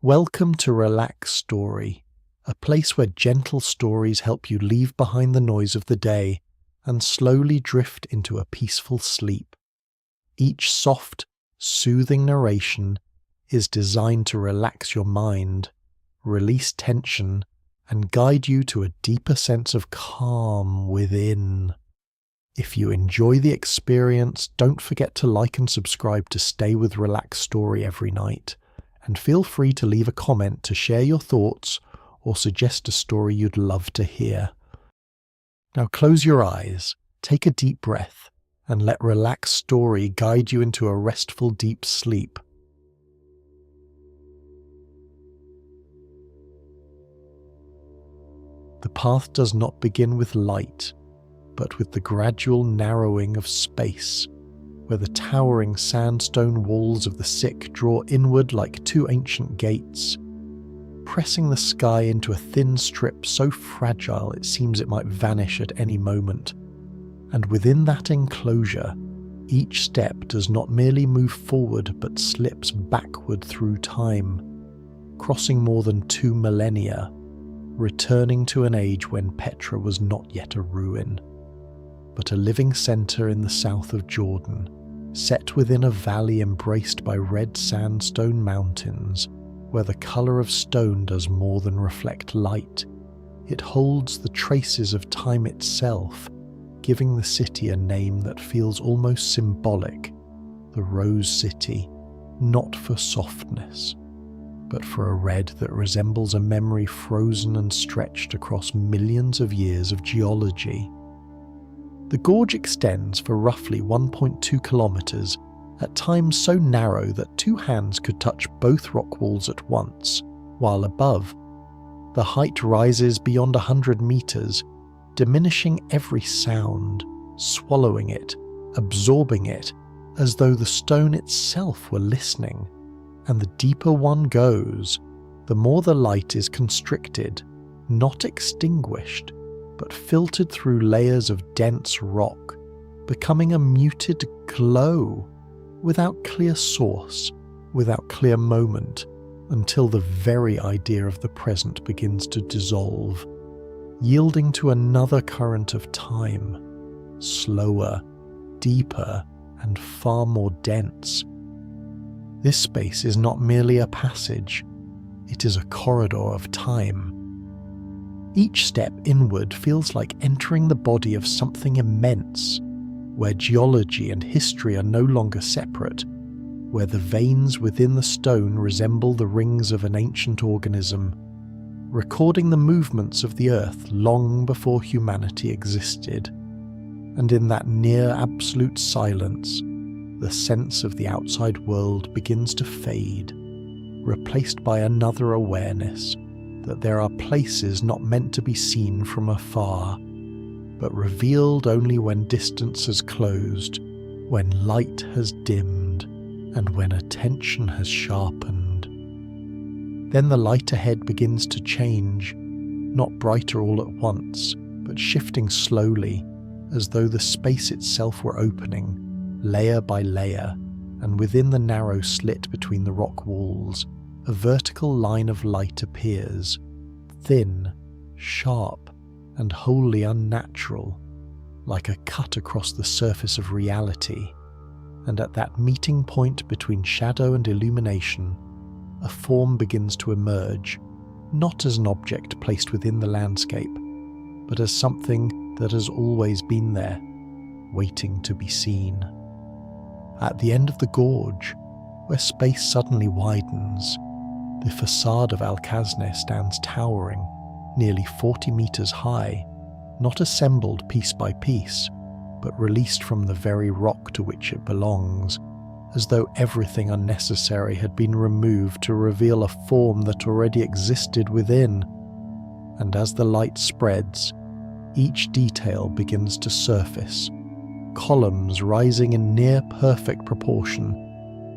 Welcome to Relax Story, a place where gentle stories help you leave behind the noise of the day and slowly drift into a peaceful sleep. Each soft, soothing narration is designed to relax your mind, release tension, and guide you to a deeper sense of calm within. If you enjoy the experience, don't forget to like and subscribe to stay with Relax Story every night. And feel free to leave a comment to share your thoughts or suggest a story you'd love to hear. Now close your eyes, take a deep breath, and let Relax Story guide you into a restful deep sleep. The path does not begin with light, but with the gradual narrowing of space, where the towering sandstone walls of the sick draw inward like two ancient gates, pressing the sky into a thin strip so fragile it seems it might vanish at any moment. And within that enclosure, each step does not merely move forward but slips backward through time, crossing more than 2 millennia, returning to an age when Petra was not yet a ruin, but a living centre in the south of Jordan, set within a valley embraced by red sandstone mountains, where the colour of stone does more than reflect light. It holds the traces of time itself, giving the city a name that feels almost symbolic, the Rose City, not for softness, but for a red that resembles a memory frozen and stretched across millions of years of geology. The gorge extends for roughly 1.2 kilometres, at times so narrow that 2 hands could touch both rock walls at once, while above, the height rises beyond 100 metres, diminishing every sound, swallowing it, absorbing it, as though the stone itself were listening. And the deeper one goes, the more the light is constricted, not extinguished, but filtered through layers of dense rock, becoming a muted glow, without clear source, without clear moment, until the very idea of the present begins to dissolve, yielding to another current of time, slower, deeper, and far more dense. This space is not merely a passage, it is a corridor of time. Each step inward feels like entering the body of something immense, where geology and history are no longer separate, where the veins within the stone resemble the rings of an ancient organism, recording the movements of the earth long before humanity existed. And in that near absolute silence, the sense of the outside world begins to fade, replaced by another awareness that there are places not meant to be seen from afar, but revealed only when distance has closed, when light has dimmed, and when attention has sharpened. Then the light ahead begins to change, not brighter all at once, but shifting slowly, as though the space itself were opening, layer by layer, and within the narrow slit between the rock walls, a vertical line of light appears, thin, sharp, and wholly unnatural, like a cut across the surface of reality. And at that meeting point between shadow and illumination, a form begins to emerge, not as an object placed within the landscape, but as something that has always been there, waiting to be seen. At the end of the gorge, where space suddenly widens, the façade of Khazneh stands towering, nearly 40 metres high, not assembled piece by piece, but released from the very rock to which it belongs, as though everything unnecessary had been removed to reveal a form that already existed within. And as the light spreads, each detail begins to surface, columns rising in near-perfect proportion,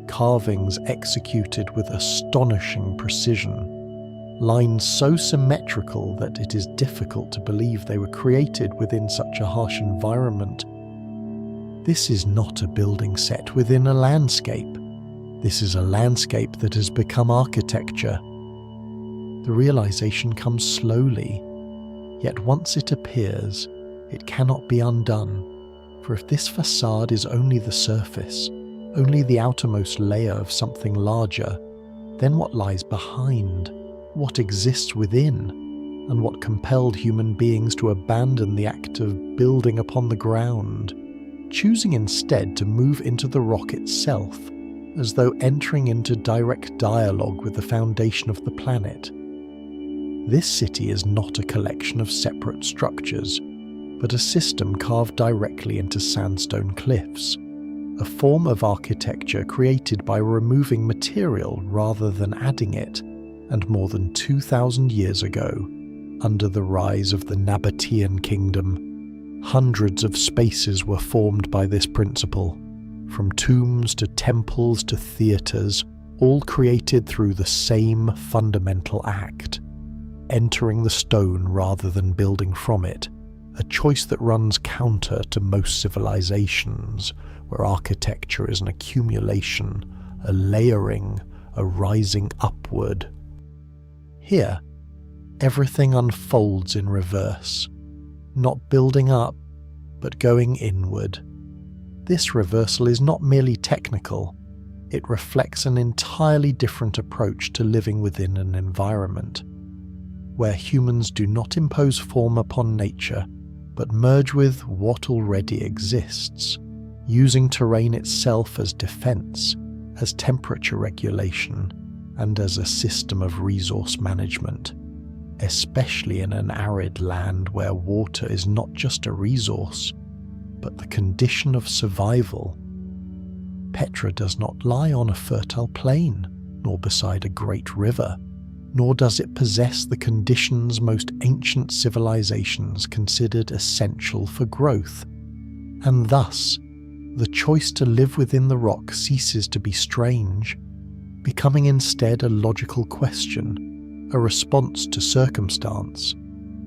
carvings executed with astonishing precision, lines so symmetrical that it is difficult to believe they were created within such a harsh environment. This is not a building set within a landscape. This is a landscape that has become architecture, The realization comes slowly, yet once it appears, it cannot be undone. For if this facade is only the surface, only the outermost layer of something larger, then what lies behind, what exists within, and what compelled human beings to abandon the act of building upon the ground, choosing instead to move into the rock itself, as though entering into direct dialogue with the foundation of the planet. This city is not a collection of separate structures, but a system carved directly into sandstone cliffs, a form of architecture created by removing material rather than adding it, and more than 2,000 years ago, under the rise of the Nabataean kingdom, hundreds of spaces were formed by this principle, from tombs to temples to theatres, all created through the same fundamental act, entering the stone rather than building from it, a choice that runs counter to most civilizations, where architecture is an accumulation, a layering, a rising upward. Here, everything unfolds in reverse, not building up, but going inward. This reversal is not merely technical, it reflects an entirely different approach to living within an environment, where humans do not impose form upon nature, but merge with what already exists, using terrain itself as defense, as temperature regulation, and as a system of resource management, especially in an arid land where water is not just a resource, but the condition of survival. Petra does not lie on a fertile plain, nor beside a great river, nor does it possess the conditions most ancient civilizations considered essential for growth, and thus the choice to live within the rock ceases to be strange, becoming instead a logical question, a response to circumstance,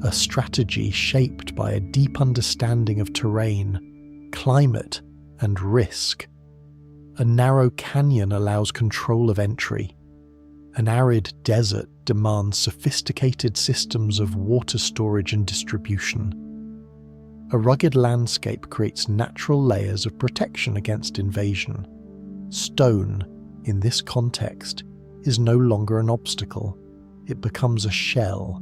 a strategy shaped by a deep understanding of terrain, climate, and risk. A narrow canyon allows control of entry. An arid desert demands sophisticated systems of water storage and distribution. A rugged landscape creates natural layers of protection against invasion. Stone, in this context, is no longer an obstacle. It becomes a shell,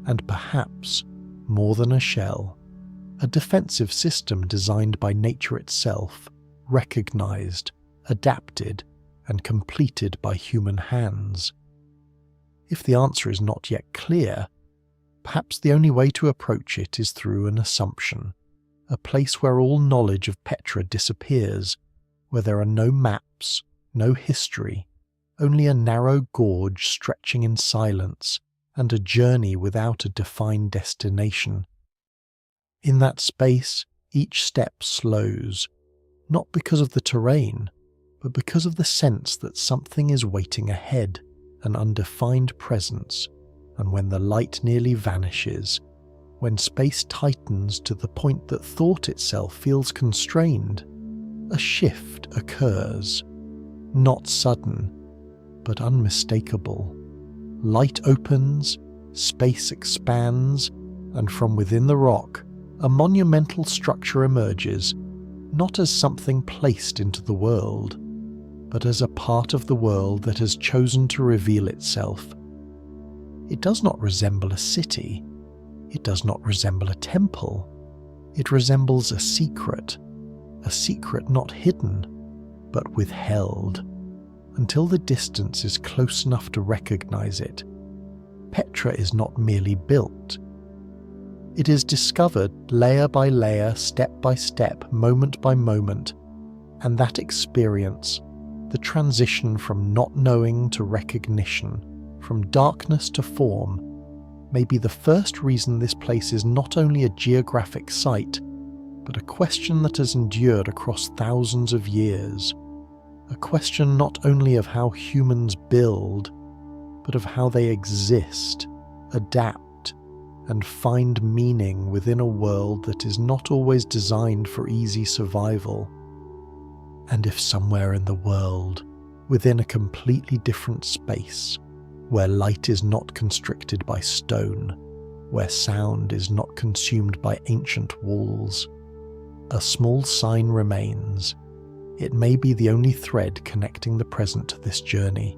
and perhaps more than a shell, a defensive system designed by nature itself, recognized, adapted, and completed by human hands. If the answer is not yet clear, perhaps the only way to approach it is through an assumption, a place where all knowledge of Petra disappears, where there are no maps, no history, only a narrow gorge stretching in silence, and a journey without a defined destination. In that space, each step slows, not because of the terrain, but because of the sense that something is waiting ahead, an undefined presence, and when the light nearly vanishes, when space tightens to the point that thought itself feels constrained, a shift occurs, not sudden, but unmistakable. Light opens, space expands, and from within the rock, a monumental structure emerges, not as something placed into the world, but as a part of the world that has chosen to reveal itself. It does not resemble a city. It does not resemble a temple. It resembles a secret not hidden, but withheld, until the distance is close enough to recognize it. Petra is not merely built. It is discovered layer by layer, step by step, moment by moment, and that experience, the transition from not knowing to recognition, from darkness to form, may be the first reason this place is not only a geographic site, but a question that has endured across thousands of years. A question not only of how humans build, but of how they exist, adapt, and find meaning within a world that is not always designed for easy survival. And if somewhere in the world, within a completely different space, where light is not constricted by stone, where sound is not consumed by ancient walls. A small sign remains. It may be the only thread connecting the present to this journey,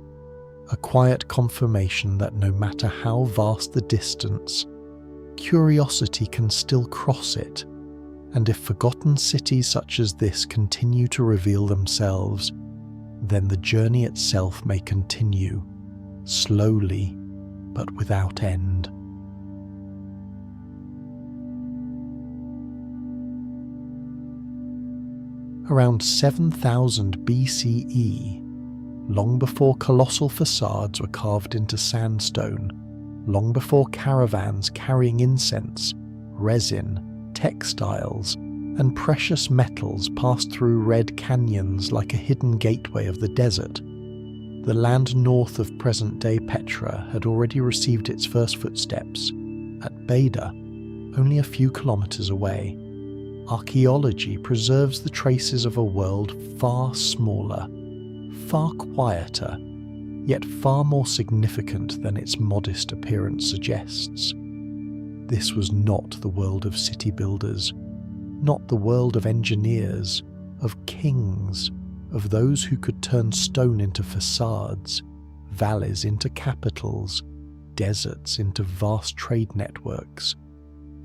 a quiet confirmation that no matter how vast the distance, curiosity can still cross it, and if forgotten cities such as this continue to reveal themselves, then the journey itself may continue, slowly but without end. Around 7000 BCE, long before colossal facades were carved into sandstone, long before caravans carrying incense, resin, textiles, and precious metals passed through red canyons like a hidden gateway of the desert, the land north of present-day Petra had already received its first footsteps. At Beda, only a few kilometers away, archaeology preserves the traces of a world far smaller, far quieter, yet far more significant than its modest appearance suggests. This was not the world of city builders, not the world of engineers, of kings, of those who could turn stone into facades, valleys into capitals, deserts into vast trade networks.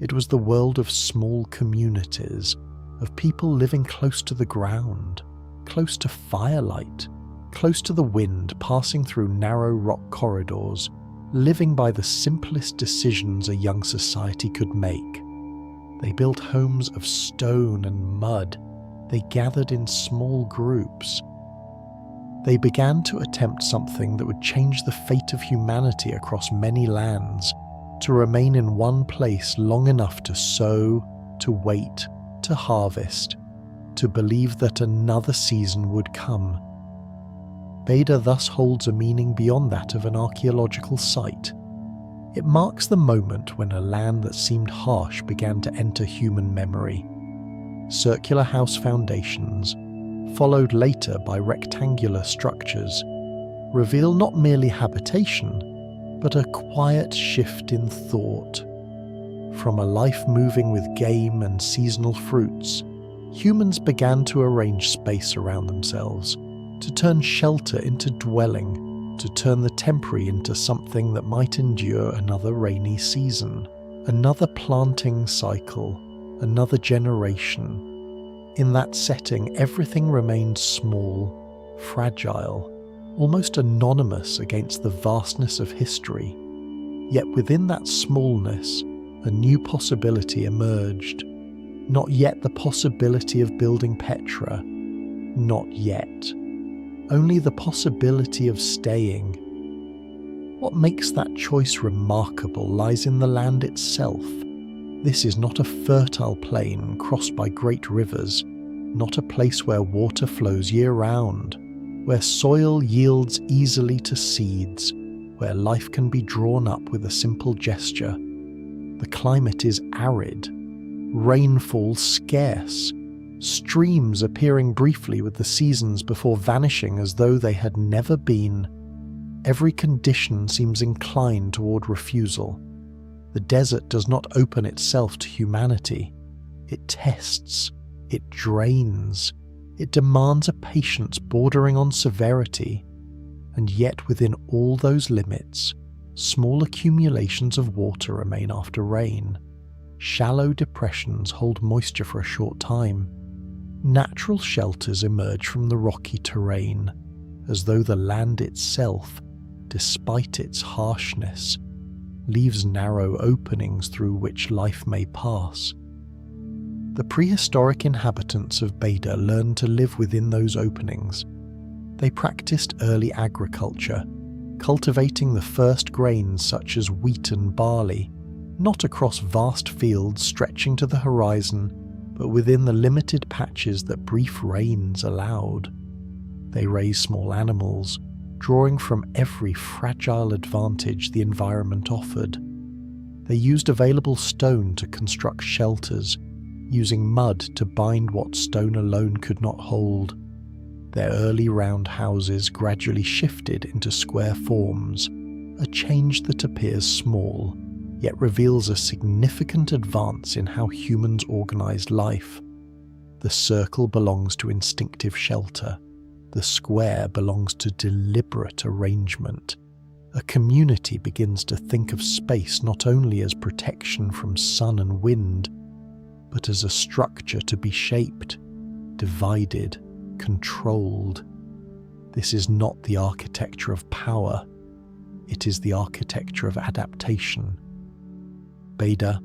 It was the world of small communities, of people living close to the ground, close to firelight, close to the wind passing through narrow rock corridors, living by the simplest decisions a young society could make. They built homes of stone and mud. They gathered in small groups. They began to attempt something that would change the fate of humanity across many lands, to remain in one place long enough to sow, to wait, to harvest, to believe that another season would come. Beda thus holds a meaning beyond that of an archaeological site. It marks the moment when a land that seemed harsh began to enter human memory. Circular house foundations, followed later by rectangular structures, reveal not merely habitation, but a quiet shift in thought. From a life moving with game and seasonal fruits, humans began to arrange space around themselves, to turn shelter into dwelling, to turn the temporary into something that might endure another rainy season, another planting cycle, another generation. In that setting, everything remained small, fragile, almost anonymous against the vastness of history. Yet within that smallness, a new possibility emerged. Not yet the possibility of building Petra. Not yet. Only the possibility of staying. What makes that choice remarkable lies in the land itself. This is not a fertile plain crossed by great rivers, not a place where water flows year-round, where soil yields easily to seeds, where life can be drawn up with a simple gesture. The climate is arid, rainfall scarce, streams appearing briefly with the seasons before vanishing as though they had never been. Every condition seems inclined toward refusal. The desert does not open itself to humanity. It tests, it drains, it demands a patience bordering on severity, and yet within all those limits, small accumulations of water remain after rain. Shallow depressions hold moisture for a short time. Natural shelters emerge from the rocky terrain, as though the land itself, despite its harshness, leaves narrow openings through which life may pass. The prehistoric inhabitants of Beda learned to live within those openings. They practiced early agriculture, cultivating the first grains such as wheat and barley, not across vast fields stretching to the horizon, but within the limited patches that brief rains allowed. They raised small animals, drawing from every fragile advantage the environment offered. They used available stone to construct shelters, using mud to bind what stone alone could not hold. Their early round houses gradually shifted into square forms, a change that appears small, yet reveals a significant advance in how humans organize life. The circle belongs to instinctive shelter. The square belongs to deliberate arrangement. A community begins to think of space not only as protection from sun and wind, but as a structure to be shaped, divided, controlled. This is not the architecture of power. It is the architecture of adaptation. Beda,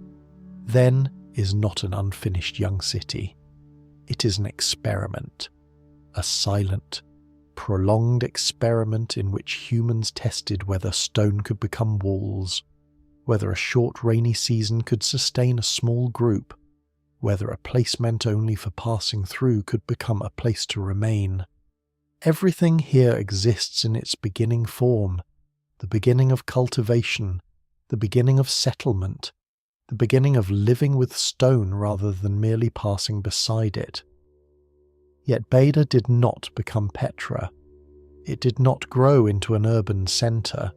then, is not an unfinished young city. It is an experiment, a silent, prolonged experiment in which humans tested whether stone could become walls, whether a short rainy season could sustain a small group, whether a place meant only for passing through could become a place to remain. Everything here exists in its beginning form, the beginning of cultivation, the beginning of settlement, the beginning of living with stone rather than merely passing beside it. Yet Beda did not become Petra. It did not grow into an urban centre,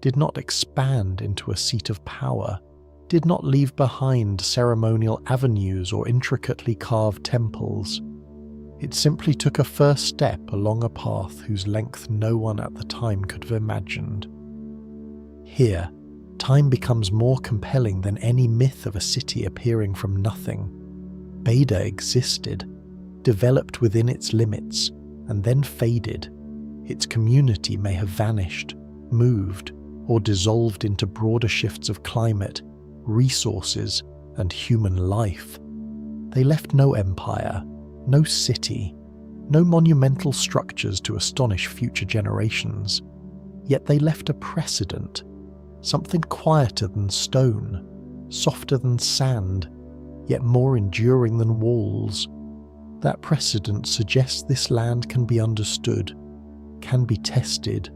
did not expand into a seat of power, did not leave behind ceremonial avenues or intricately carved temples. It simply took a first step along a path whose length no one at the time could have imagined. Here, time becomes more compelling than any myth of a city appearing from nothing. Beda existed, developed within its limits, and then faded. Its community may have vanished, moved, or dissolved into broader shifts of climate, resources, and human life. They left no empire, no city, no monumental structures to astonish future generations. Yet they left a precedent, something quieter than stone, softer than sand, yet more enduring than walls. That precedent suggests this land can be understood, can be tested,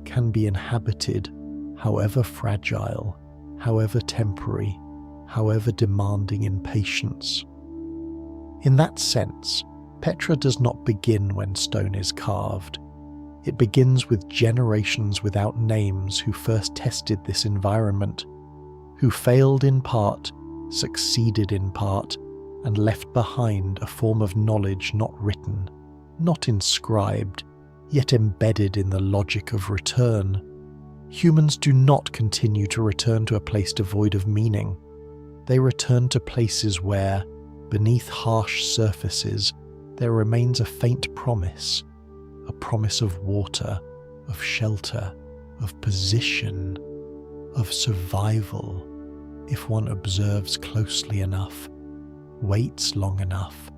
can be inhabited, however fragile, however temporary, however demanding in patience. In that sense, Petra does not begin when stone is carved. It begins with generations without names who first tested this environment, who failed in part, succeeded in part, and left behind a form of knowledge not written, not inscribed, yet embedded in the logic of return. Humans do not continue to return to a place devoid of meaning. They return to places where, beneath harsh surfaces, there remains a faint promise, a promise of water, of shelter, of position, of survival, if one observes closely enough, waits long enough,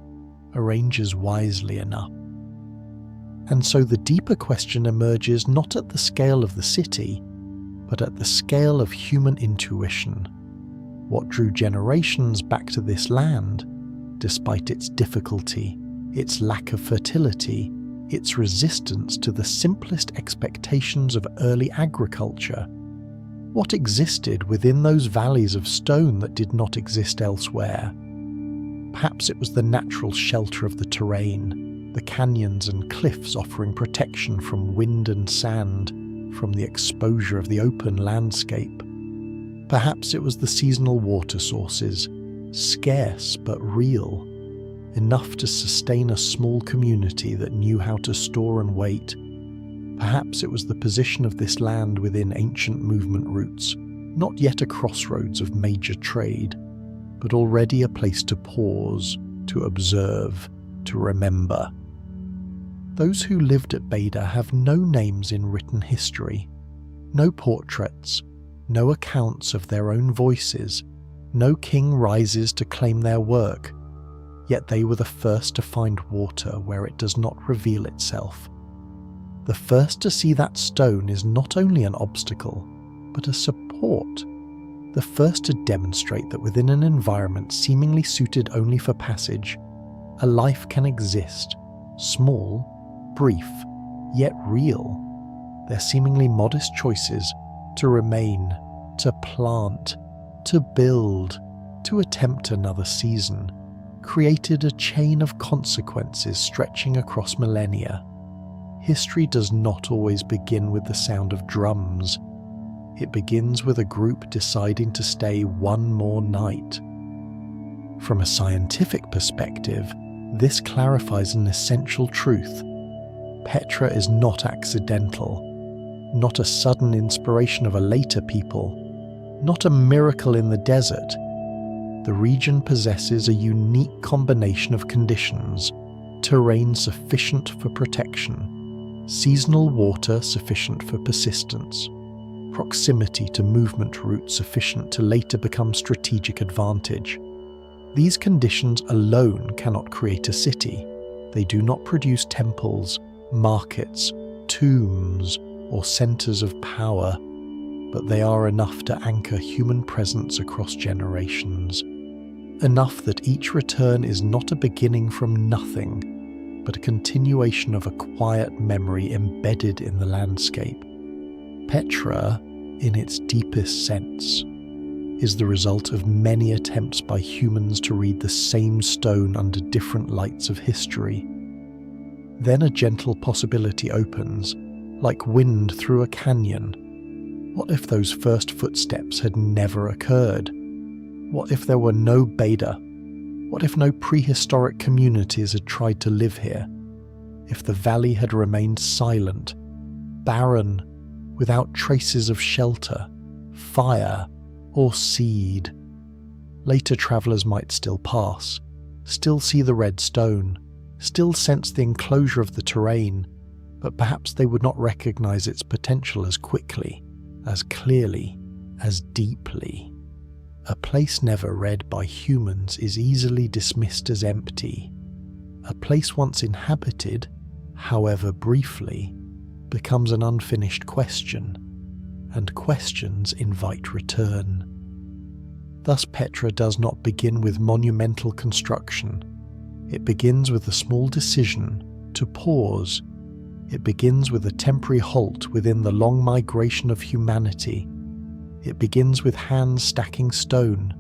arranges wisely enough. And so the deeper question emerges not at the scale of the city, but at the scale of human intuition. What drew generations back to this land, despite its difficulty, its lack of fertility, its resistance to the simplest expectations of early agriculture? What existed within those valleys of stone that did not exist elsewhere? Perhaps it was the natural shelter of the terrain, the canyons and cliffs offering protection from wind and sand, from the exposure of the open landscape. Perhaps it was the seasonal water sources, scarce but real, enough to sustain a small community that knew how to store and wait. Perhaps it was the position of this land within ancient movement routes, not yet a crossroads of major trade, but already a place to pause, to observe, to remember. Those who lived at Beda have no names in written history, no portraits, no accounts of their own voices, no king rises to claim their work, yet they were the first to find water where it does not reveal itself. The first to see that stone is not only an obstacle, but a support. The first to demonstrate that within an environment seemingly suited only for passage, a life can exist, small, brief, yet real. Their seemingly modest choices to remain, to plant, to build, to attempt another season, created a chain of consequences stretching across millennia. History does not always begin with the sound of drums. It begins with a group deciding to stay one more night. From a scientific perspective, this clarifies an essential truth. Petra is not accidental, not a sudden inspiration of a later people, not a miracle in the desert. The region possesses a unique combination of conditions: terrain sufficient for protection, seasonal water sufficient for persistence, proximity to movement routes sufficient to later become strategic advantage. These conditions alone cannot create a city. They do not produce temples, markets, tombs, or centers of power, but they are enough to anchor human presence across generations. Enough that each return is not a beginning from nothing, but a continuation of a quiet memory embedded in the landscape. Petra, in its deepest sense, is the result of many attempts by humans to read the same stone under different lights of history. Then a gentle possibility opens, like wind through a canyon. What if those first footsteps had never occurred? What if there were no Beda? What if no prehistoric communities had tried to live here? If the valley had remained silent, barren, without traces of shelter, fire, or seed? Later travellers might still pass, still see the red stone, still sense the enclosure of the terrain, but perhaps they would not recognise its potential as quickly, as clearly, as deeply. A place never read by humans is easily dismissed as empty. A place once inhabited, however briefly, becomes an unfinished question, and questions invite return. Thus Petra does not begin with monumental construction. It begins with a small decision to pause. It begins with a temporary halt within the long migration of humanity. It begins with hands stacking stone,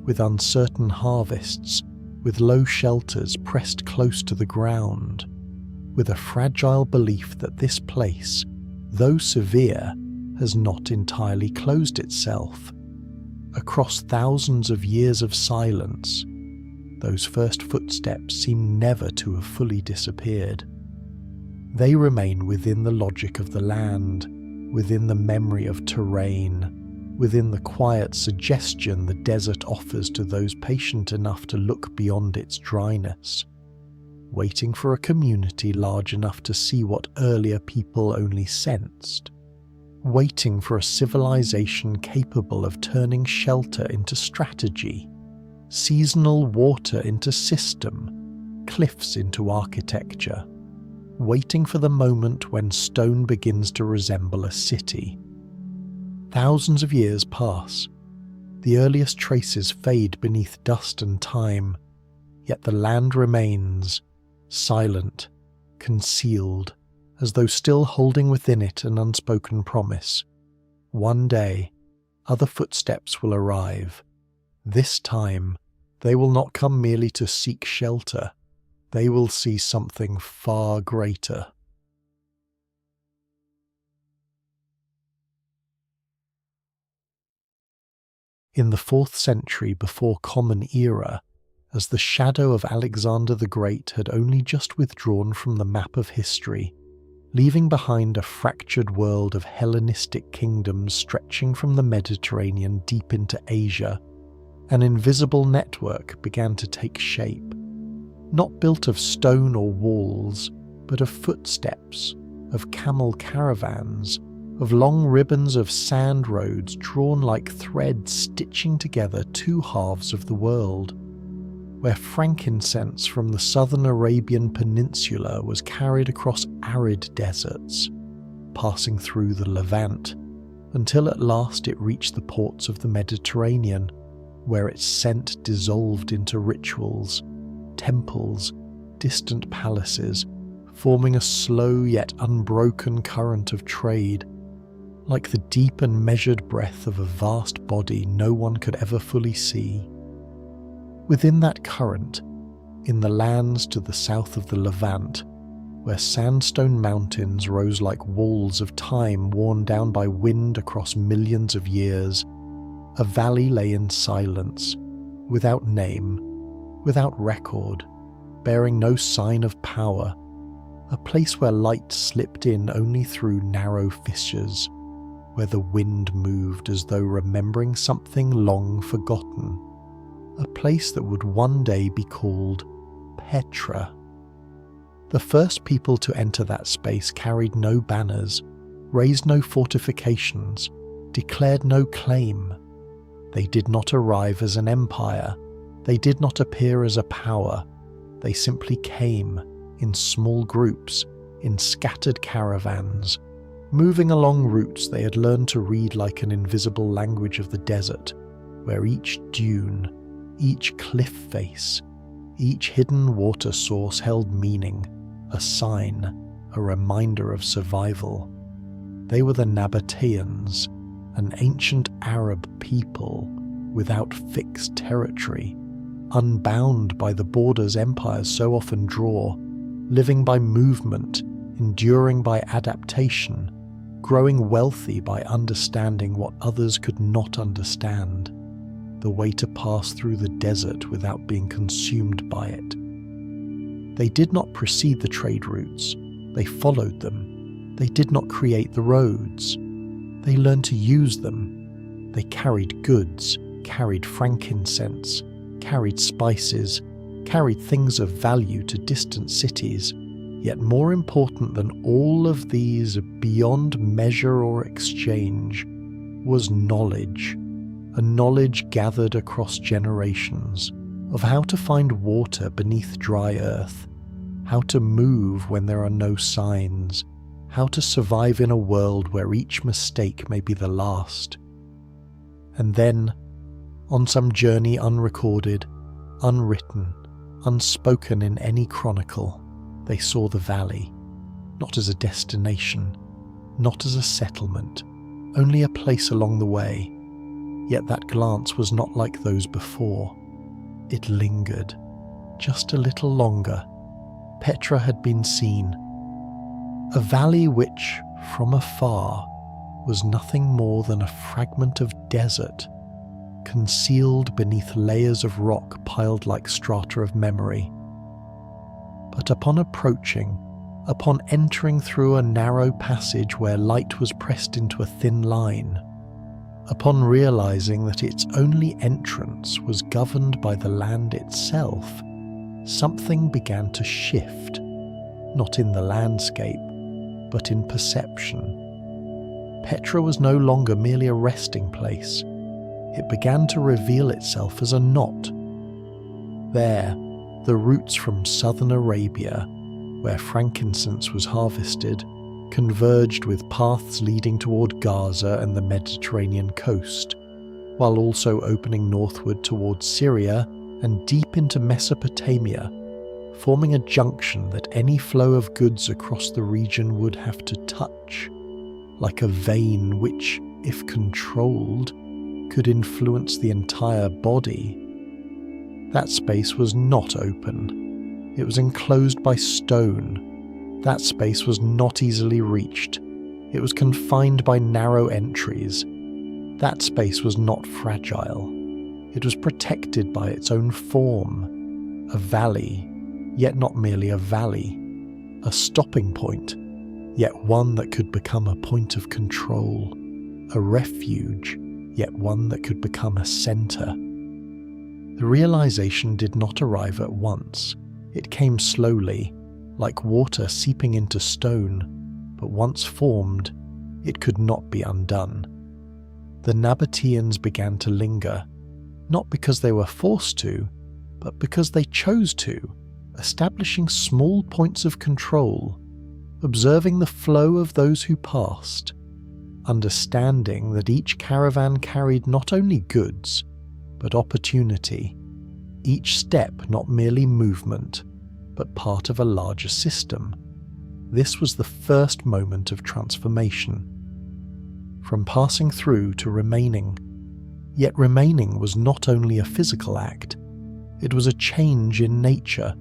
with uncertain harvests, with low shelters pressed close to the ground, with a fragile belief that this place, though severe, has not entirely closed itself. Across thousands of years of silence, those first footsteps seem never to have fully disappeared. They remain within the logic of the land, within the memory of terrain, within the quiet suggestion the desert offers to those patient enough to look beyond its dryness, waiting for a community large enough to see what earlier people only sensed, waiting for a civilization capable of turning shelter into strategy, seasonal water into system, cliffs into architecture, waiting for the moment when stone begins to resemble a city. Thousands of years pass. The earliest traces fade beneath dust and time, yet the land remains, silent, concealed, as though still holding within it an unspoken promise. One day, other footsteps will arrive. This time, they will not come merely to seek shelter. They will see something far greater. In the 4th century before Common Era, as the shadow of Alexander the Great had only just withdrawn from the map of history, leaving behind a fractured world of Hellenistic kingdoms stretching from the Mediterranean deep into Asia, an invisible network began to take shape, not built of stone or walls, but of footsteps, of camel caravans, of long ribbons of sand roads drawn like thread stitching together two halves of the world, where frankincense from the southern Arabian Peninsula was carried across arid deserts, passing through the Levant, until at last it reached the ports of the Mediterranean, where its scent dissolved into rituals, temples, distant palaces, forming a slow yet unbroken current of trade, like the deep and measured breath of a vast body no one could ever fully see. Within that current, in the lands to the south of the Levant, where sandstone mountains rose like walls of time worn down by wind across millions of years, a valley lay in silence, without name, without record, bearing no sign of power, a place where light slipped in only through narrow fissures, where the wind moved as though remembering something long forgotten, a place that would one day be called Petra. The first people to enter that space carried no banners, raised no fortifications, declared no claim. They did not arrive as an empire, they did not appear as a power, they simply came, in small groups, in scattered caravans, moving along routes they had learned to read like an invisible language of the desert, where each dune, each cliff face, each hidden water source held meaning, a sign, a reminder of survival. They were the Nabataeans, an ancient Arab people without fixed territory, unbound by the borders empires so often draw, living by movement, enduring by adaptation, growing wealthy by understanding what others could not understand, the way to pass through the desert without being consumed by it. They did not precede the trade routes, they followed them. They did not create the roads, they learned to use them. They carried goods, carried frankincense, carried spices, carried things of value to distant cities, yet more important than all of these, beyond measure or exchange, was knowledge, a knowledge gathered across generations of how to find water beneath dry earth, how to move when there are no signs, how to survive in a world where each mistake may be the last. And then, on some journey unrecorded, unwritten, unspoken in any chronicle, they saw the valley, not as a destination, not as a settlement, only a place along the way. Yet that glance was not like those before. It lingered, just a little longer. Petra had been seen. A valley which, from afar, was nothing more than a fragment of desert, concealed beneath layers of rock piled like strata of memory. But upon approaching, upon entering through a narrow passage where light was pressed into a thin line, upon realizing that its only entrance was governed by the land itself, something began to shift, not in the landscape, but in perception. Petra was no longer merely a resting place. It began to reveal itself as a knot. There, the routes from southern Arabia, where frankincense was harvested, converged with paths leading toward Gaza and the Mediterranean coast, while also opening northward towards Syria and deep into Mesopotamia, forming a junction that any flow of goods across the region would have to touch, like a vein which, if controlled, could influence the entire body. That space was not open. It was enclosed by stone. That space was not easily reached. It was confined by narrow entries. That space was not fragile. It was protected by its own form. A valley, yet not merely a valley. A stopping point, yet one that could become a point of control. A refuge, yet one that could become a center. The realization did not arrive at once. It came slowly, like water seeping into stone, but once formed, it could not be undone. The Nabataeans began to linger, not because they were forced to, but because they chose to, establishing small points of control, observing the flow of those who passed, understanding that each caravan carried not only goods, but opportunity, each step not merely movement, but part of a larger system. This was the first moment of transformation. From passing through to remaining. Yet remaining was not only a physical act, it was a change in nature.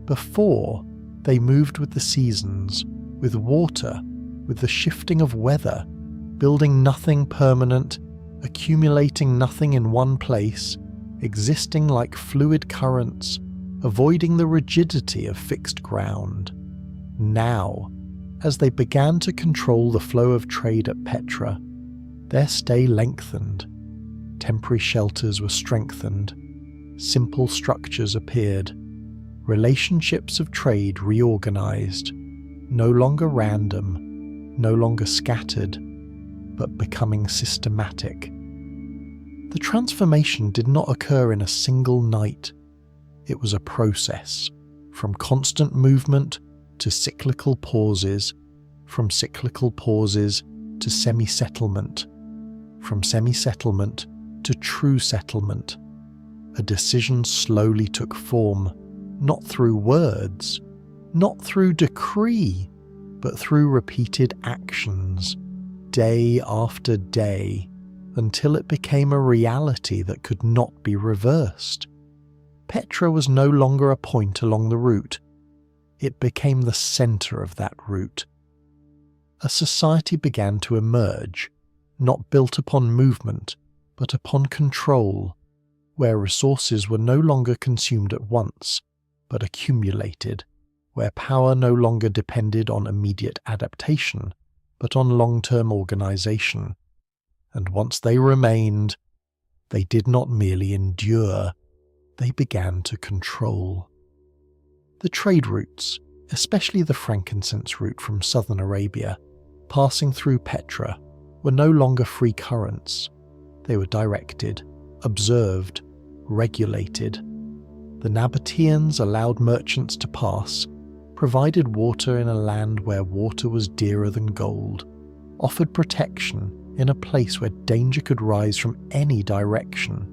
Before, They moved with the seasons, with water, with the shifting of weather, building nothing permanent, accumulating nothing in one place, existing like fluid currents, avoiding the rigidity of fixed ground. Now, as they began to control the flow of trade at Petra, their stay lengthened. Temporary shelters were strengthened. Simple structures appeared. Relationships of trade reorganized, no longer random, no longer scattered, but becoming systematic. The transformation did not occur in a single night. It was a process, from constant movement to cyclical pauses, from cyclical pauses to semi-settlement, from semi-settlement to true settlement. A decision slowly took form, not through words, not through decree, but through repeated actions, day after day, until it became a reality that could not be reversed. Petra was no longer a point along the route. It became the centre of that route. A society began to emerge, not built upon movement, but upon control, where resources were no longer consumed at once, but accumulated, where power no longer depended on immediate adaptation, but on long-term organisation. And once they remained, they did not merely endure, they began to control. The trade routes, especially the frankincense route from southern Arabia, passing through Petra, were no longer free currents. They were directed, observed, regulated. The Nabataeans allowed merchants to pass, provided water in a land where water was dearer than gold, offered protection in a place where danger could rise from any direction,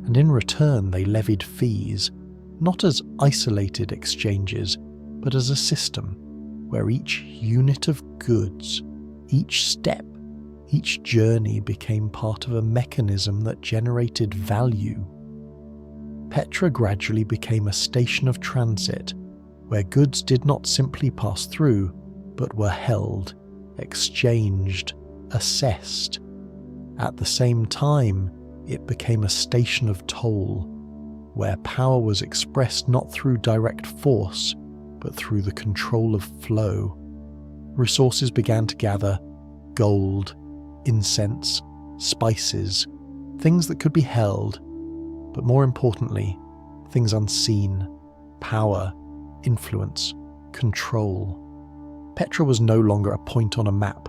and in return they levied fees, not as isolated exchanges, but as a system where each unit of goods, each step, each journey became part of a mechanism that generated value. Petra gradually became a station of transit, where goods did not simply pass through, but were held, exchanged, assessed. At the same time, it became a station of toll, where power was expressed not through direct force, but through the control of flow. Resources began to gather: gold, incense, spices, things that could be held, but more importantly, things unseen: power, influence, control. Petra was no longer a point on a map.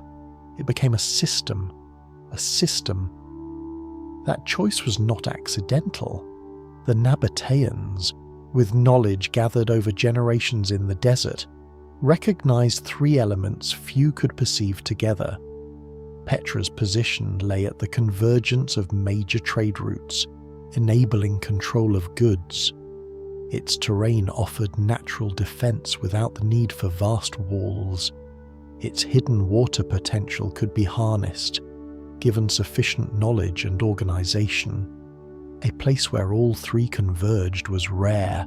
It became a system. A system. That choice was not accidental. The Nabataeans, with knowledge gathered over generations in the desert, recognized three elements few could perceive together. Petra's position lay at the convergence of major trade routes, enabling control of goods. Its terrain offered natural defense without the need for vast walls. Its hidden water potential could be harnessed, given sufficient knowledge and organization. A place where all three converged was rare,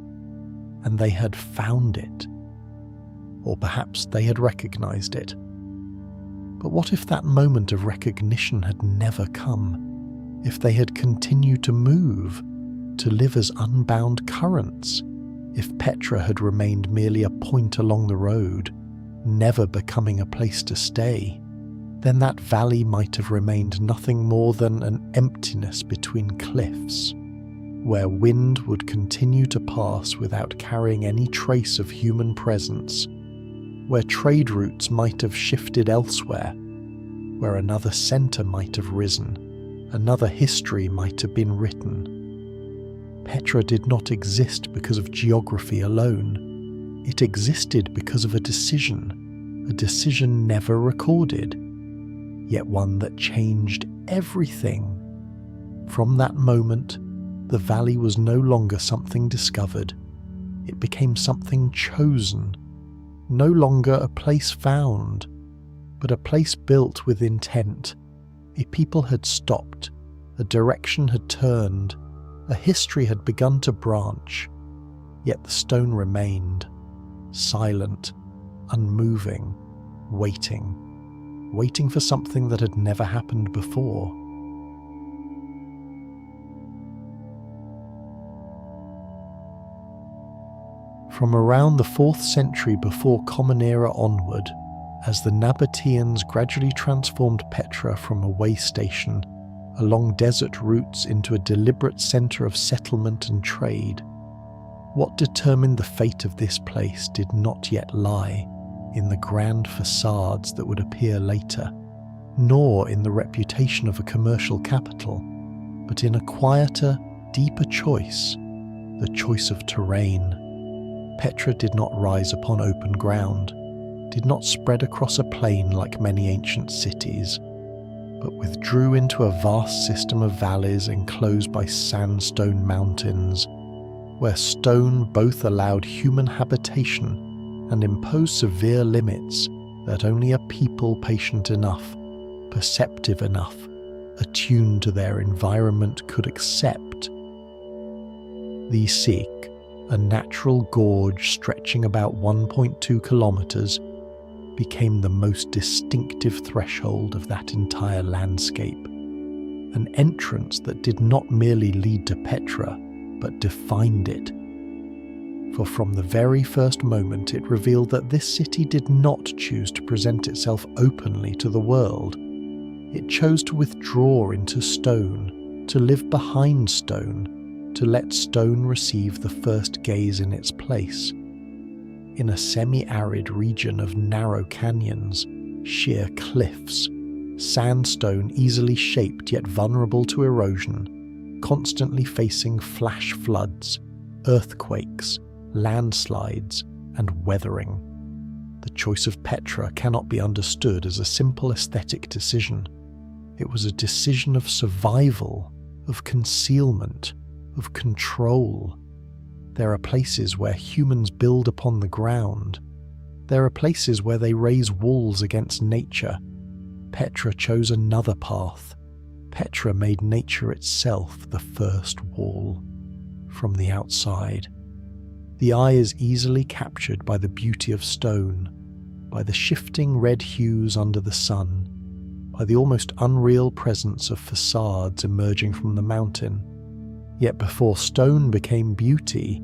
and they had found it. Or perhaps they had recognized it. But what if that moment of recognition had never come? If they had continued to move, to live as unbound currents? If Petra had remained merely a point along the road, never becoming a place to stay, then that valley might have remained nothing more than an emptiness between cliffs, where wind would continue to pass without carrying any trace of human presence, where trade routes might have shifted elsewhere, where another centre might have risen, another history might have been written. Petra did not exist because of geography alone. It existed because of a decision never recorded, yet one that changed everything. From that moment, the valley was no longer something discovered. It became something chosen, no longer a place found, but a place built with intent. A people had stopped, a direction had turned, a history had begun to branch, yet the stone remained. silent, unmoving, waiting for something that had never happened before. From around the 4th century before Common Era onward, as the Nabataeans gradually transformed Petra from a way station along desert routes into a deliberate centre of settlement and trade, what determined the fate of this place did not yet lie in the grand facades that would appear later, nor in the reputation of a commercial capital, but in a quieter, deeper choice, the choice of terrain. Petra did not rise upon open ground, did not spread across a plain like many ancient cities, but withdrew into a vast system of valleys enclosed by sandstone mountains, where stone both allowed human habitation and imposed severe limits that only a people patient enough, perceptive enough, attuned to their environment could accept. The Seek, a natural gorge stretching about 1.2 kilometers, became the most distinctive threshold of that entire landscape, an entrance that did not merely lead to Petra, but defined it. For from the very first moment it revealed that this city did not choose to present itself openly to the world. It chose to withdraw into stone, to live behind stone, to let stone receive the first gaze in its place. In a semi-arid region of narrow canyons, sheer cliffs, sandstone easily shaped yet vulnerable to erosion, constantly facing flash floods, earthquakes, landslides, and weathering. The choice of Petra cannot be understood as a simple aesthetic decision. It was a decision of survival, of concealment, of control. There are places where humans build upon the ground. There are places where they raise walls against nature. Petra chose another path. Petra made nature itself the first wall. From the outside, the eye is easily captured by the beauty of stone, by the shifting red hues under the sun, by the almost unreal presence of facades emerging from the mountain. Yet before stone became beauty,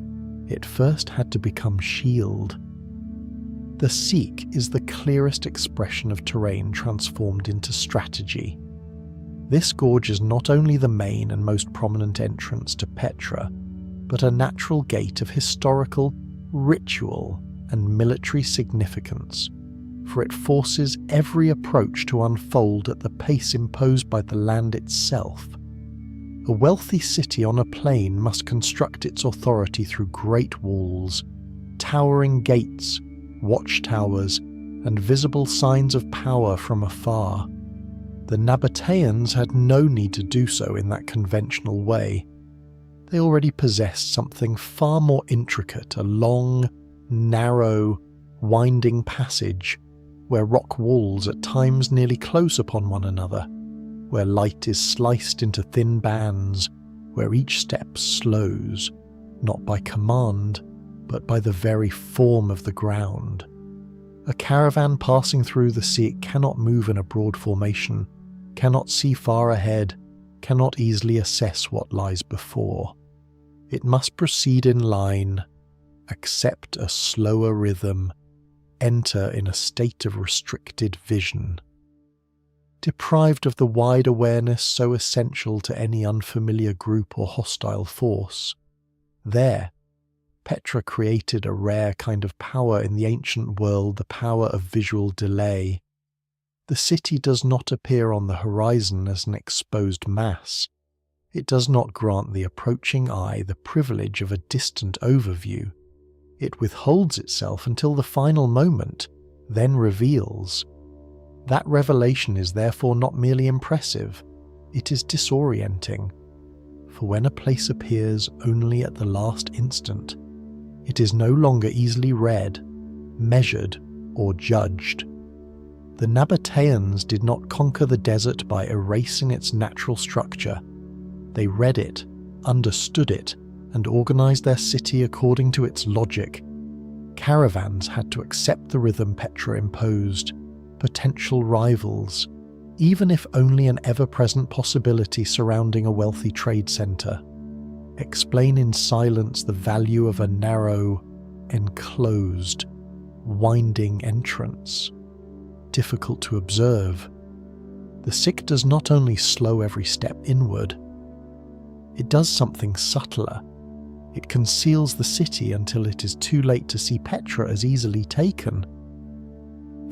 it first had to become shield. The Seek is the clearest expression of terrain transformed into strategy. This gorge is not only the main and most prominent entrance to Petra, but a natural gate of historical, ritual, and military significance, for it forces every approach to unfold at the pace imposed by the land itself. A wealthy city on a plain must construct its authority through great walls, towering gates, watchtowers, and visible signs of power from afar. The Nabataeans had no need to do so in that conventional way. They already possessed something far more intricate, a long, narrow, winding passage, where rock walls at times nearly close upon one another, where light is sliced into thin bands, where each step slows, not by command, but by the very form of the ground. A caravan passing through the Seek cannot move in a broad formation, cannot see far ahead, cannot easily assess what lies before. It must proceed in line, accept a slower rhythm, enter in a state of restricted vision. Deprived of the wide awareness so essential to any unfamiliar group or hostile force, there, Petra created a rare kind of power in the ancient world, the power of visual delay. The city does not appear on the horizon as an exposed mass. It does not grant the approaching eye the privilege of a distant overview. It withholds itself until the final moment, then reveals. That revelation is therefore not merely impressive, it is disorienting. For when a place appears only at the last instant, it is no longer easily read, measured, or judged. The Nabataeans did not conquer the desert by erasing its natural structure. They read it, understood it, and organized their city according to its logic. Caravans had to accept the rhythm Petra imposed, potential rivals, even if only an ever-present possibility surrounding a wealthy trade centre. Explain in silence the value of a narrow, enclosed, winding entrance. Difficult to observe. The sick does not only slow every step inward, it does something subtler. It conceals the city until it is too late to see Petra as easily taken.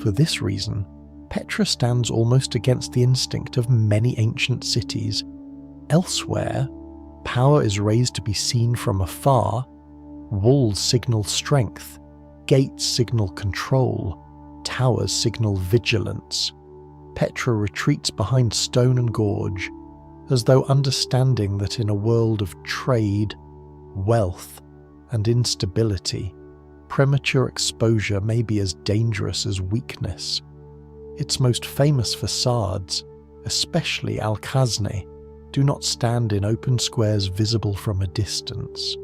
For this reason, Petra stands almost against the instinct of many ancient cities. Elsewhere, power is raised to be seen from afar. Walls signal strength, gates signal control, towers signal vigilance. Petra retreats behind stone and gorge, as though understanding that in a world of trade, wealth, and instability, premature exposure may be as dangerous as weakness. Its most famous façades, especially Khazneh, do not stand in open squares visible from a distance,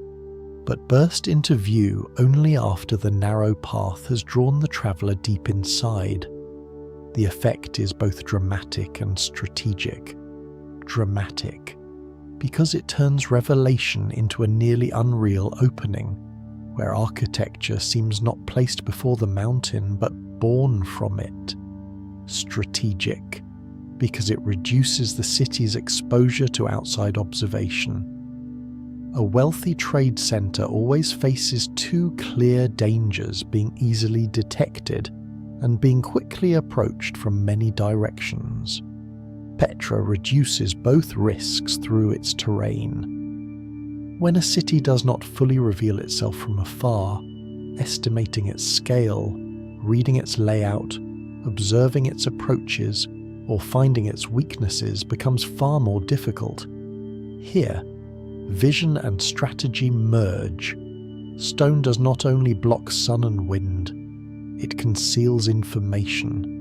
but burst into view only after the narrow path has drawn the traveller deep inside. The effect is both dramatic and strategic. Dramatic, because it turns revelation into a nearly unreal opening, where architecture seems not placed before the mountain but born from it. Strategic, because it reduces the city's exposure to outside observation. A wealthy trade centre always faces two clear dangers: being easily detected and being quickly approached from many directions. Petra reduces both risks through its terrain. When a city does not fully reveal itself from afar, estimating its scale, reading its layout, observing its approaches, or finding its weaknesses becomes far more difficult. Here, vision and strategy merge. Stone does not only block sun and wind, it conceals information.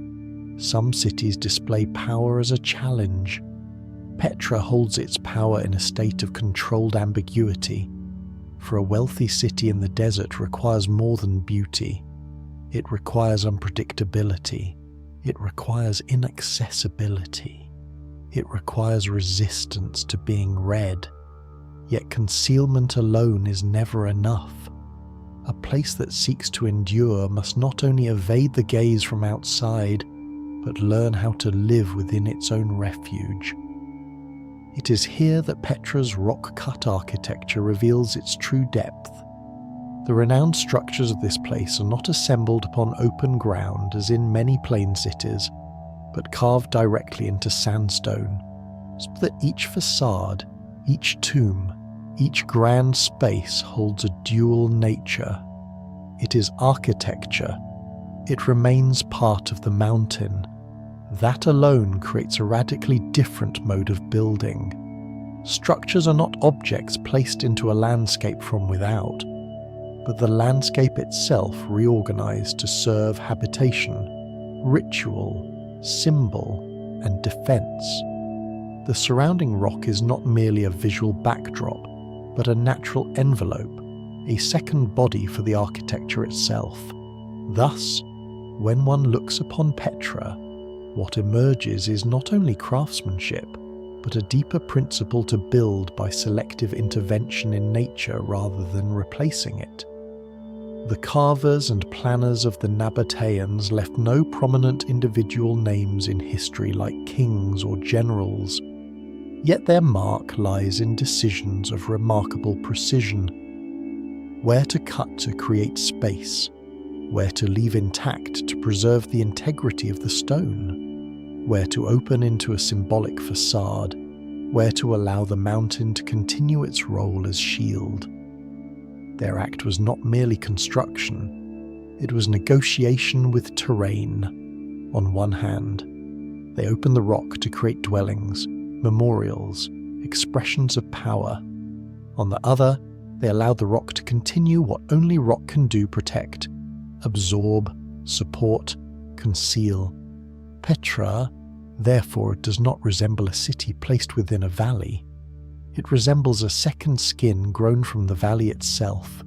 Some cities display power as a challenge. Petra holds its power in a state of controlled ambiguity. For a wealthy city in the desert requires more than beauty. It requires unpredictability. It requires inaccessibility. It requires resistance to being read. Yet concealment alone is never enough. A place that seeks to endure must not only evade the gaze from outside, but learn how to live within its own refuge. It is here that Petra's rock-cut architecture reveals its true depth. The renowned structures of this place are not assembled upon open ground as in many plain cities, but carved directly into sandstone, so that each façade, each tomb, each grand space holds a dual nature. It is architecture. It remains part of the mountain. That alone creates a radically different mode of building. Structures are not objects placed into a landscape from without, but the landscape itself reorganized to serve habitation, ritual, symbol, and defense. The surrounding rock is not merely a visual backdrop, but a natural envelope, a second body for the architecture itself. Thus, when one looks upon Petra, what emerges is not only craftsmanship, but a deeper principle to build by selective intervention in nature rather than replacing it. The carvers and planners of the Nabataeans left no prominent individual names in history like kings or generals, yet their mark lies in decisions of remarkable precision. Where to cut to create space, where to leave intact to preserve the integrity of the stone, where to open into a symbolic façade, where to allow the mountain to continue its role as shield. Their act was not merely construction, it was negotiation with terrain. On one hand, they opened the rock to create dwellings, memorials, expressions of power. On the other, they allowed the rock to continue what only rock can do: protect, absorb, support, conceal. Petra, therefore, does not resemble a city placed within a valley. It resembles a second skin grown from the valley itself.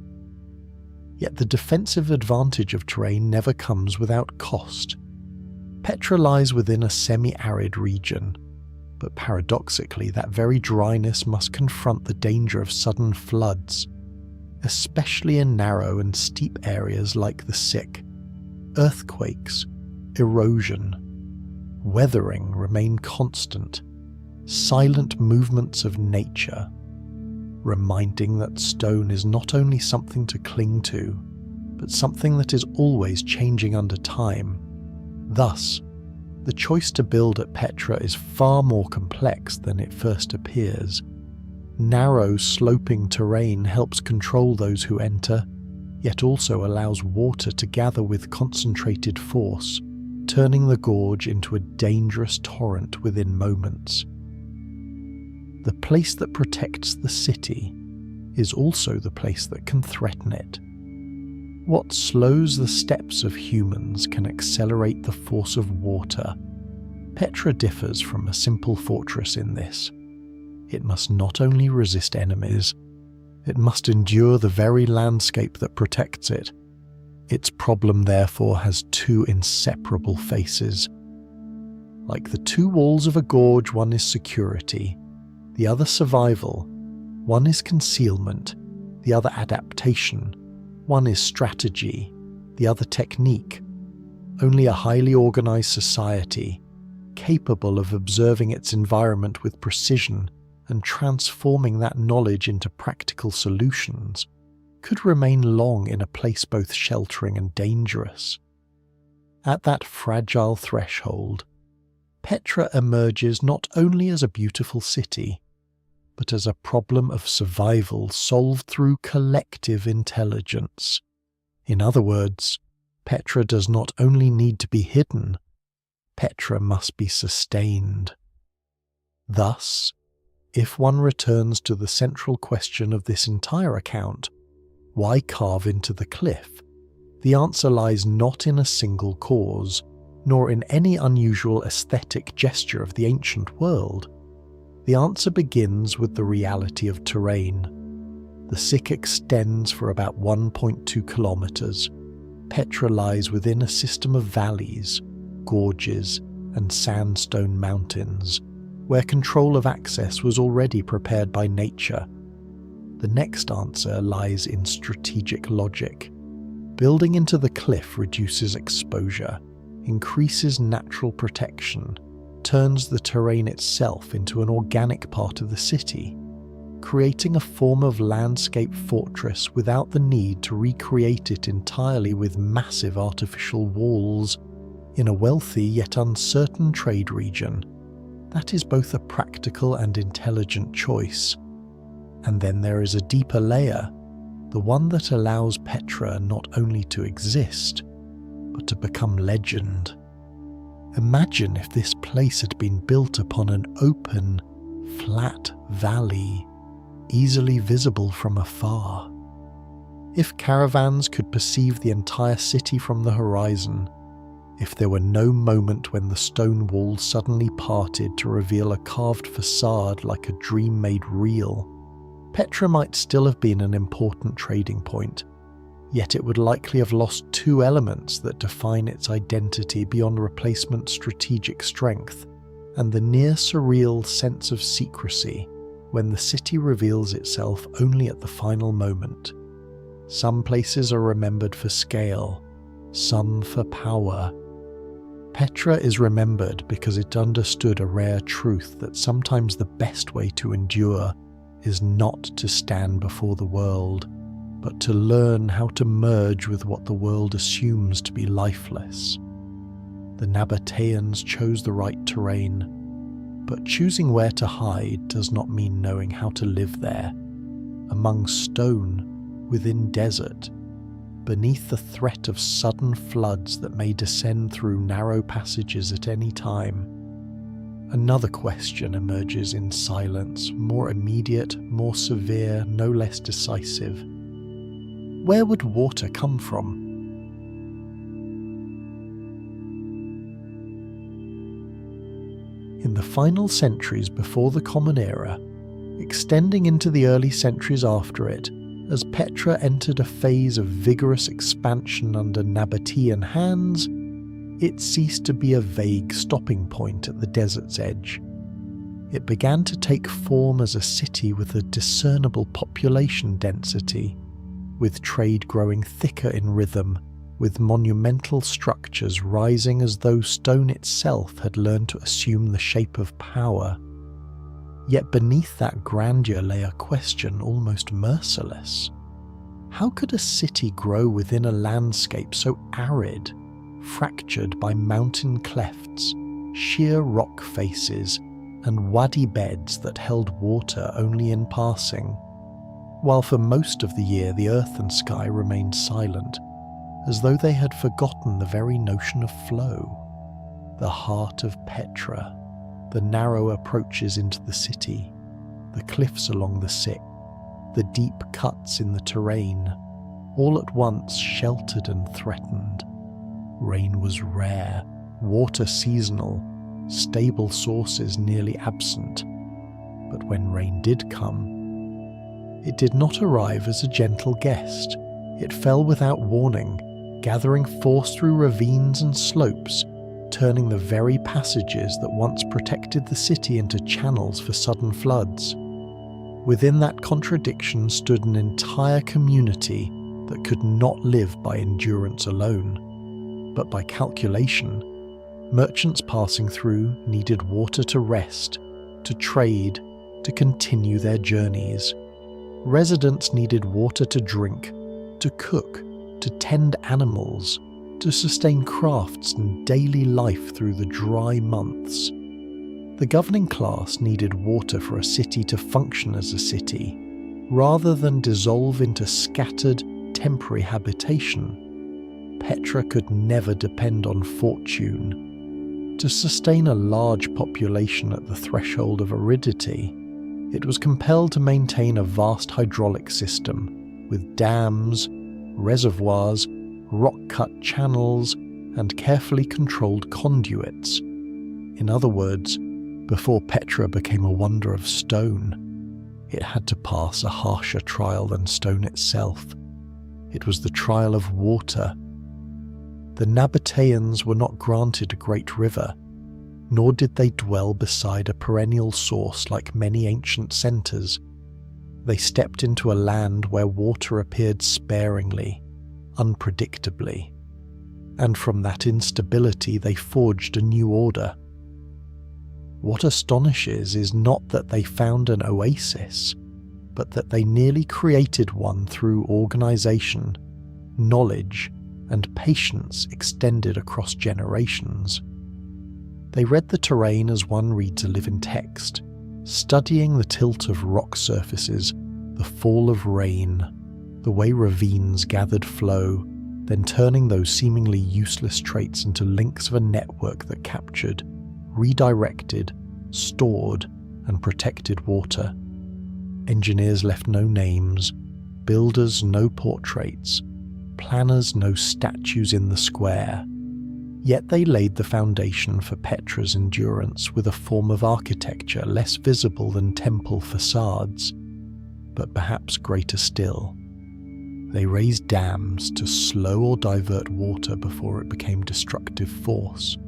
Yet the defensive advantage of terrain never comes without cost. Petra lies within a semi-arid region, but paradoxically that very dryness must confront the danger of sudden floods, especially in narrow and steep areas like the Sick. Earthquakes, erosion, weathering remain constant, silent movements of nature, reminding that stone is not only something to cling to, but something that is always changing under time. Thus, the choice to build at Petra is far more complex than it first appears. Narrow, sloping terrain helps control those who enter, yet also allows water to gather with concentrated force, turning the gorge into a dangerous torrent within moments. The place that protects the city is also the place that can threaten it. What slows the steps of humans can accelerate the force of water. Petra differs from a simple fortress in this. It must not only resist enemies, it must endure the very landscape that protects it. Its problem therefore has two inseparable faces. Like the two walls of a gorge, one is security, the other survival. One is concealment, the other adaptation. One is strategy, the other technique. Only a highly organized society, capable of observing its environment with precision and transforming that knowledge into practical solutions, could remain long in a place both sheltering and dangerous. At that fragile threshold, Petra emerges not only as a beautiful city, but as a problem of survival solved through collective intelligence. In other words, Petra does not only need to be hidden, Petra must be sustained. Thus, if one returns to the central question of this entire account, why carve into the cliff? The answer lies not in a single cause, nor in any unusual aesthetic gesture of the ancient world. The answer begins with the reality of terrain. The Sick extends for about 1.2 kilometers. Petra lies within a system of valleys, gorges, and sandstone mountains, where control of access was already prepared by nature. The next answer lies in strategic logic. Building into the cliff reduces exposure, increases natural protection, turns the terrain itself into an organic part of the city, creating a form of landscape fortress without the need to recreate it entirely with massive artificial walls in a wealthy yet uncertain trade region. That is both a practical and intelligent choice. And then there is a deeper layer, the one that allows Petra not only to exist, but to become legend. Imagine if this place had been built upon an open, flat valley, easily visible from afar. If caravans could perceive the entire city from the horizon, if there were no moment when the stone wall suddenly parted to reveal a carved façade like a dream made real, Petra might still have been an important trading point. Yet it would likely have lost two elements that define its identity beyond replacement: strategic strength and the near surreal sense of secrecy when the city reveals itself only at the final moment. Some places are remembered for scale, some for power. Petra is remembered because it understood a rare truth that sometimes the best way to endure is not to stand before the world, but to learn how to merge with what the world assumes to be lifeless. The Nabataeans chose the right terrain, but choosing where to hide does not mean knowing how to live there. Among stone, within desert, beneath the threat of sudden floods that may descend through narrow passages at any time. Another question emerges in silence, more immediate, more severe, no less decisive. Where would water come from? In the final centuries before the Common Era, extending into the early centuries after it, as Petra entered a phase of vigorous expansion under Nabataean hands, it ceased to be a vague stopping point at the desert's edge. It began to take form as a city with a discernible population density, with trade growing thicker in rhythm, with monumental structures rising as though stone itself had learned to assume the shape of power. Yet beneath that grandeur lay a question almost merciless. How could a city grow within a landscape so arid, fractured by mountain clefts, sheer rock faces, and wadi beds that held water only in passing, while for most of the year the earth and sky remained silent, as though they had forgotten the very notion of flow? The heart of Petra, the narrow approaches into the city, the cliffs along the Sick, the deep cuts in the terrain, all at once sheltered and threatened. Rain was rare, water seasonal, stable sources nearly absent. But when rain did come, it did not arrive as a gentle guest. It fell without warning, gathering force through ravines and slopes, turning the very passages that once protected the city into channels for sudden floods. Within that contradiction stood an entire community that could not live by endurance alone, but by calculation. Merchants passing through needed water to rest, to trade, to continue their journeys. Residents needed water to drink, to cook, to tend animals, to sustain crafts and daily life through the dry months. The governing class needed water for a city to function as a city, rather than dissolve into scattered, temporary habitation. Petra could never depend on fortune. To sustain a large population at the threshold of aridity, it was compelled to maintain a vast hydraulic system, with dams, reservoirs, rock-cut channels, and carefully controlled conduits. In other words, before Petra became a wonder of stone, it had to pass a harsher trial than stone itself. It was the trial of water. The Nabataeans were not granted a great river, nor did they dwell beside a perennial source like many ancient centres. They stepped into a land where water appeared sparingly, unpredictably, and from that instability they forged a new order. What astonishes is not that they found an oasis, but that they nearly created one through organisation, knowledge, and patience extended across generations. They read the terrain as one reads a living text, studying the tilt of rock surfaces, the fall of rain, the way ravines gathered flow, then turning those seemingly useless traits into links of a network that captured, redirected, stored, and protected water. Engineers left no names, builders no portraits, planners no statues in the square. Yet they laid the foundation for Petra's endurance with a form of architecture less visible than temple facades, but perhaps greater still. They raised dams to slow or divert water before it became destructive force.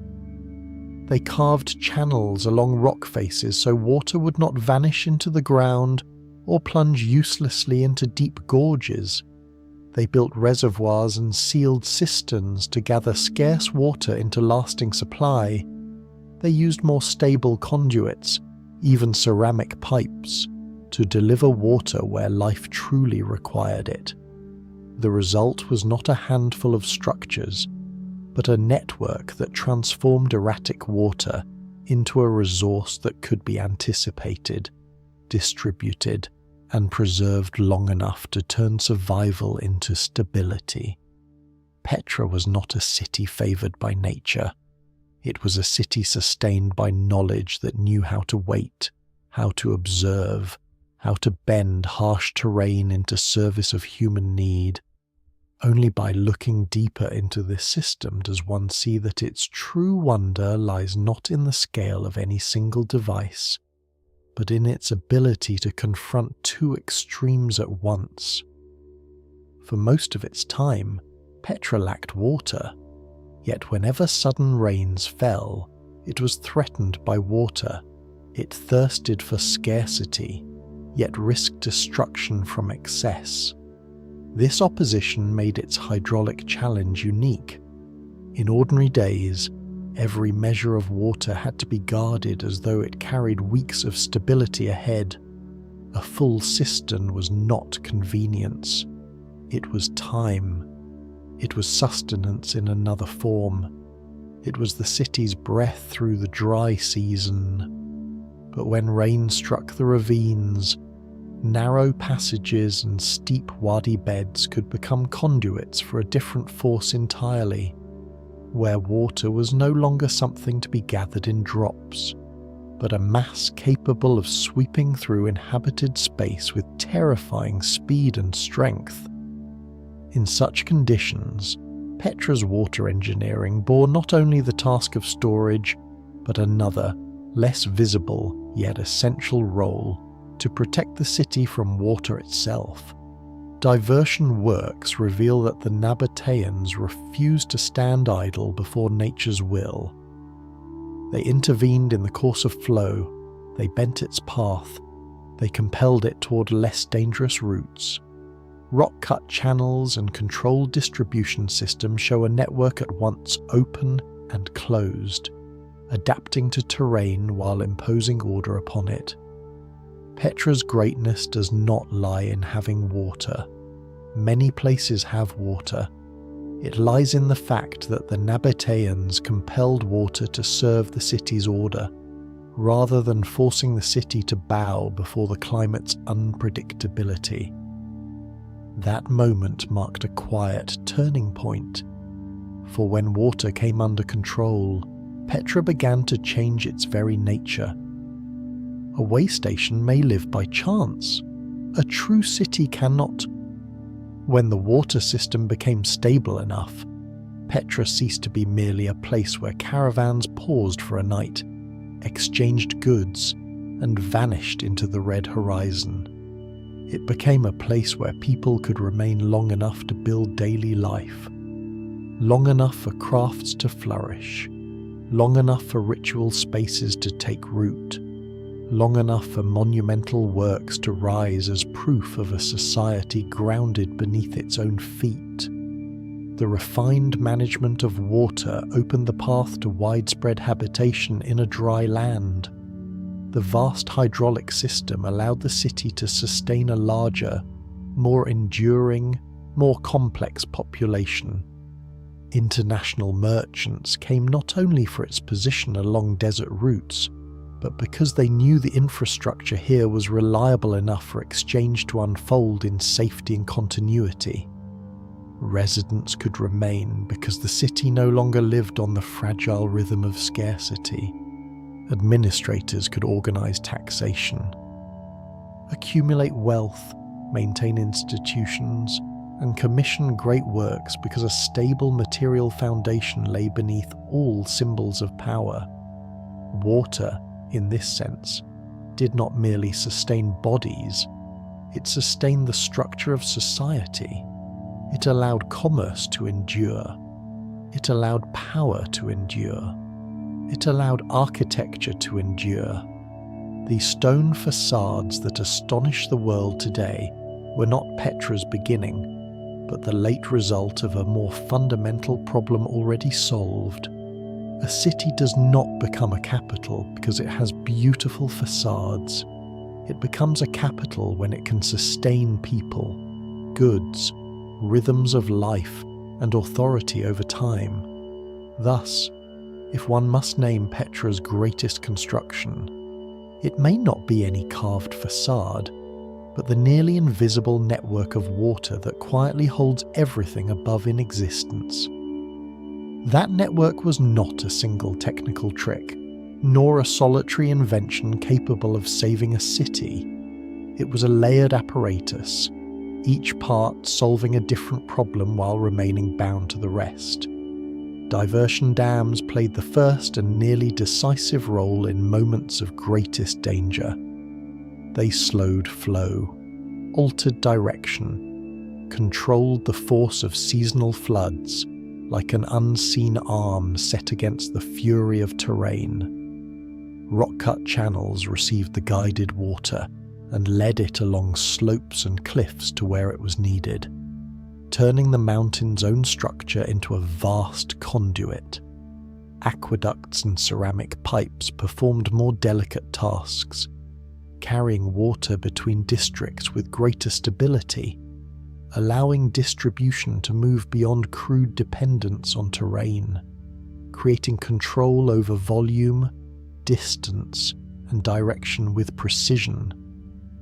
They carved channels along rock faces so water would not vanish into the ground or plunge uselessly into deep gorges. They built reservoirs and sealed cisterns to gather scarce water into lasting supply. They used more stable conduits, even ceramic pipes, to deliver water where life truly required it. The result was not a handful of structures, but a network that transformed erratic water into a resource that could be anticipated, distributed, and preserved long enough to turn survival into stability. Petra was not a city favoured by nature. It was a city sustained by knowledge that knew how to wait, how to observe, how to bend harsh terrain into service of human need. Only by looking deeper into this system does one see that its true wonder lies not in the scale of any single device, but in its ability to confront two extremes at once, For most of its time, Petra lacked water, yet whenever sudden rains fell, it was threatened by water. It thirsted for scarcity, yet risked destruction from excess. This opposition made its hydraulic challenge unique. In ordinary days, every measure of water had to be guarded as though it carried weeks of stability ahead. A full cistern was not convenience. It was time. It was sustenance in another form. It was the city's breath through the dry season. But when rain struck the ravines, narrow passages and steep wadi beds could become conduits for a different force entirely, where water was no longer something to be gathered in drops, but a mass capable of sweeping through inhabited space with terrifying speed and strength. In such conditions, Petra's water engineering bore not only the task of storage, but another, less visible yet essential role to protect the city from water itself. Diversion works reveal that the Nabataeans refused to stand idle before nature's will. They intervened in the course of flow, they bent its path, they compelled it toward less dangerous routes. Rock-cut channels and controlled distribution systems show a network at once open and closed, adapting to terrain while imposing order upon it. Petra's greatness does not lie in having water. Many places have water. It lies in the fact that the Nabataeans compelled water to serve the city's order, rather than forcing the city to bow before the climate's unpredictability. That moment marked a quiet turning point, for when water came under control, Petra began to change its very nature. A way station may live by chance. A true city cannot. When the water system became stable enough, Petra ceased to be merely a place where caravans paused for a night, exchanged goods, and vanished into the red horizon. It became a place where people could remain long enough to build daily life, long enough for crafts to flourish, long enough for ritual spaces to take root, long enough for monumental works to rise as proof of a society grounded beneath its own feet. The refined management of water opened the path to widespread habitation in a dry land. The vast hydraulic system allowed the city to sustain a larger, more enduring, more complex population. International merchants came not only for its position along desert routes, but because they knew the infrastructure here was reliable enough for exchange to unfold in safety and continuity. Residents could remain because the city no longer lived on the fragile rhythm of scarcity. Administrators could organize taxation, accumulate wealth, maintain institutions, and commission great works because a stable material foundation lay beneath all symbols of power. Water, in this sense, did not merely sustain bodies, it sustained the structure of society. It allowed commerce to endure. It allowed power to endure. It allowed architecture to endure. The stone facades that astonish the world today were not Petra's beginning, but the late result of a more fundamental problem already solved. A city does not become a capital because it has beautiful facades. It becomes a capital when it can sustain people, goods, rhythms of life, and authority over time. Thus, if one must name Petra's greatest construction, it may not be any carved facade, but the nearly invisible network of water that quietly holds everything above in existence. That network was not a single technical trick, nor a solitary invention capable of saving a city. It was a layered apparatus, each part solving a different problem while remaining bound to the rest. Diversion dams played the first and nearly decisive role in moments of greatest danger. They slowed flow, altered direction, controlled the force of seasonal floods like an unseen arm set against the fury of terrain. Rock-cut channels received the guided water and led it along slopes and cliffs to where it was needed, turning the mountain's own structure into a vast conduit. Aqueducts and ceramic pipes performed more delicate tasks, carrying water between districts with greater stability, allowing distribution to move beyond crude dependence on terrain, creating control over volume, distance, and direction with precision.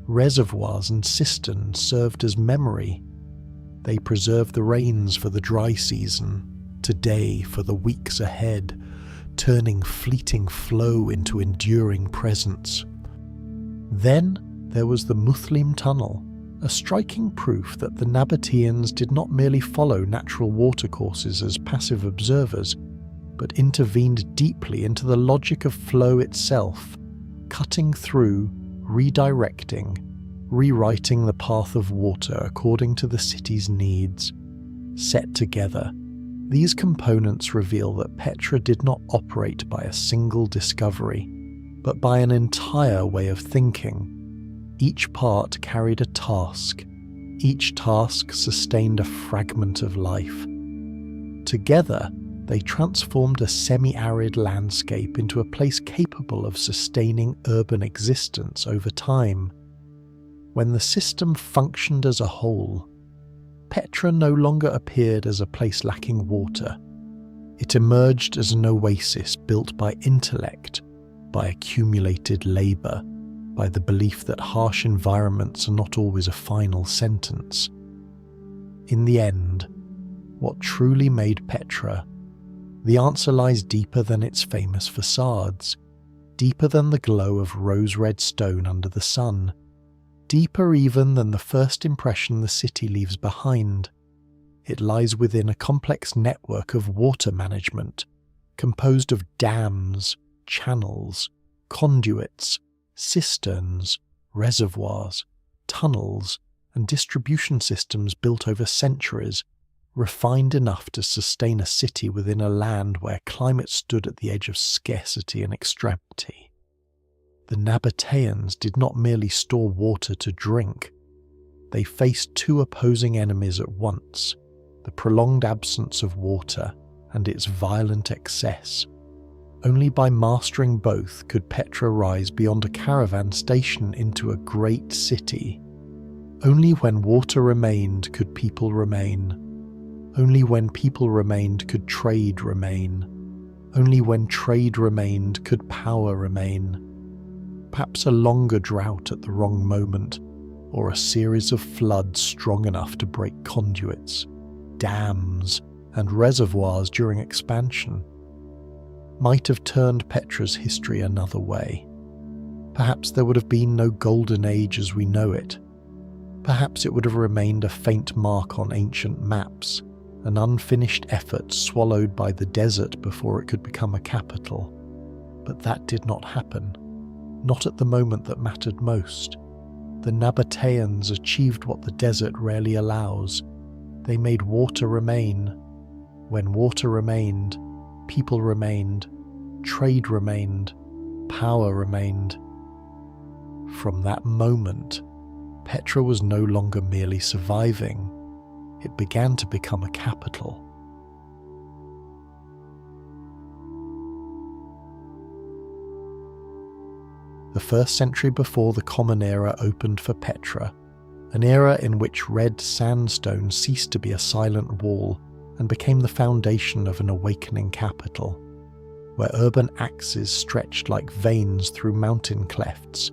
Reservoirs and cisterns served as memory. They preserved the rains for the dry season, today for the weeks ahead, turning fleeting flow into enduring presence. Then there was the Muthlim Tunnel, a striking proof that the Nabataeans did not merely follow natural watercourses as passive observers, but intervened deeply into the logic of flow itself, cutting through, redirecting, rewriting the path of water according to the city's needs. Set together, these components reveal that Petra did not operate by a single discovery, but by an entire way of thinking. Each part carried a task. Each task sustained a fragment of life. Together, they transformed a semi-arid landscape into a place capable of sustaining urban existence over time. When the system functioned as a whole, Petra no longer appeared as a place lacking water. It emerged as an oasis built by intellect, by accumulated labour, by the belief that harsh environments are not always a final sentence. In the end, what truly made Petra? The answer lies deeper than its famous facades, deeper than the glow of rose-red stone under the sun, deeper even than the first impression the city leaves behind. It lies within a complex network of water management, composed of dams, channels, conduits, cisterns, reservoirs, tunnels, and distribution systems built over centuries, refined enough to sustain a city within a land where climate stood at the edge of scarcity and extremity. The Nabataeans did not merely store water to drink. They faced two opposing enemies at once: the prolonged absence of water and its violent excess. Only by mastering both could Petra rise beyond a caravan station into a great city. Only when water remained could people remain. Only when people remained could trade remain. Only when trade remained could power remain. Perhaps a longer drought at the wrong moment, or a series of floods strong enough to break conduits, dams, and reservoirs during expansion, might have turned Petra's history another way. Perhaps there would have been no golden age as we know it. Perhaps it would have remained a faint mark on ancient maps, an unfinished effort swallowed by the desert before it could become a capital. But that did not happen, not at the moment that mattered most. The Nabataeans achieved what the desert rarely allows. They made water remain. When water remained, people remained, trade remained, power remained. From that moment, Petra was no longer merely surviving. It began to become a capital. The first century before the Common Era opened for Petra, an era in which red sandstone ceased to be a silent wall and became the foundation of an awakening capital, where urban axes stretched like veins through mountain clefts,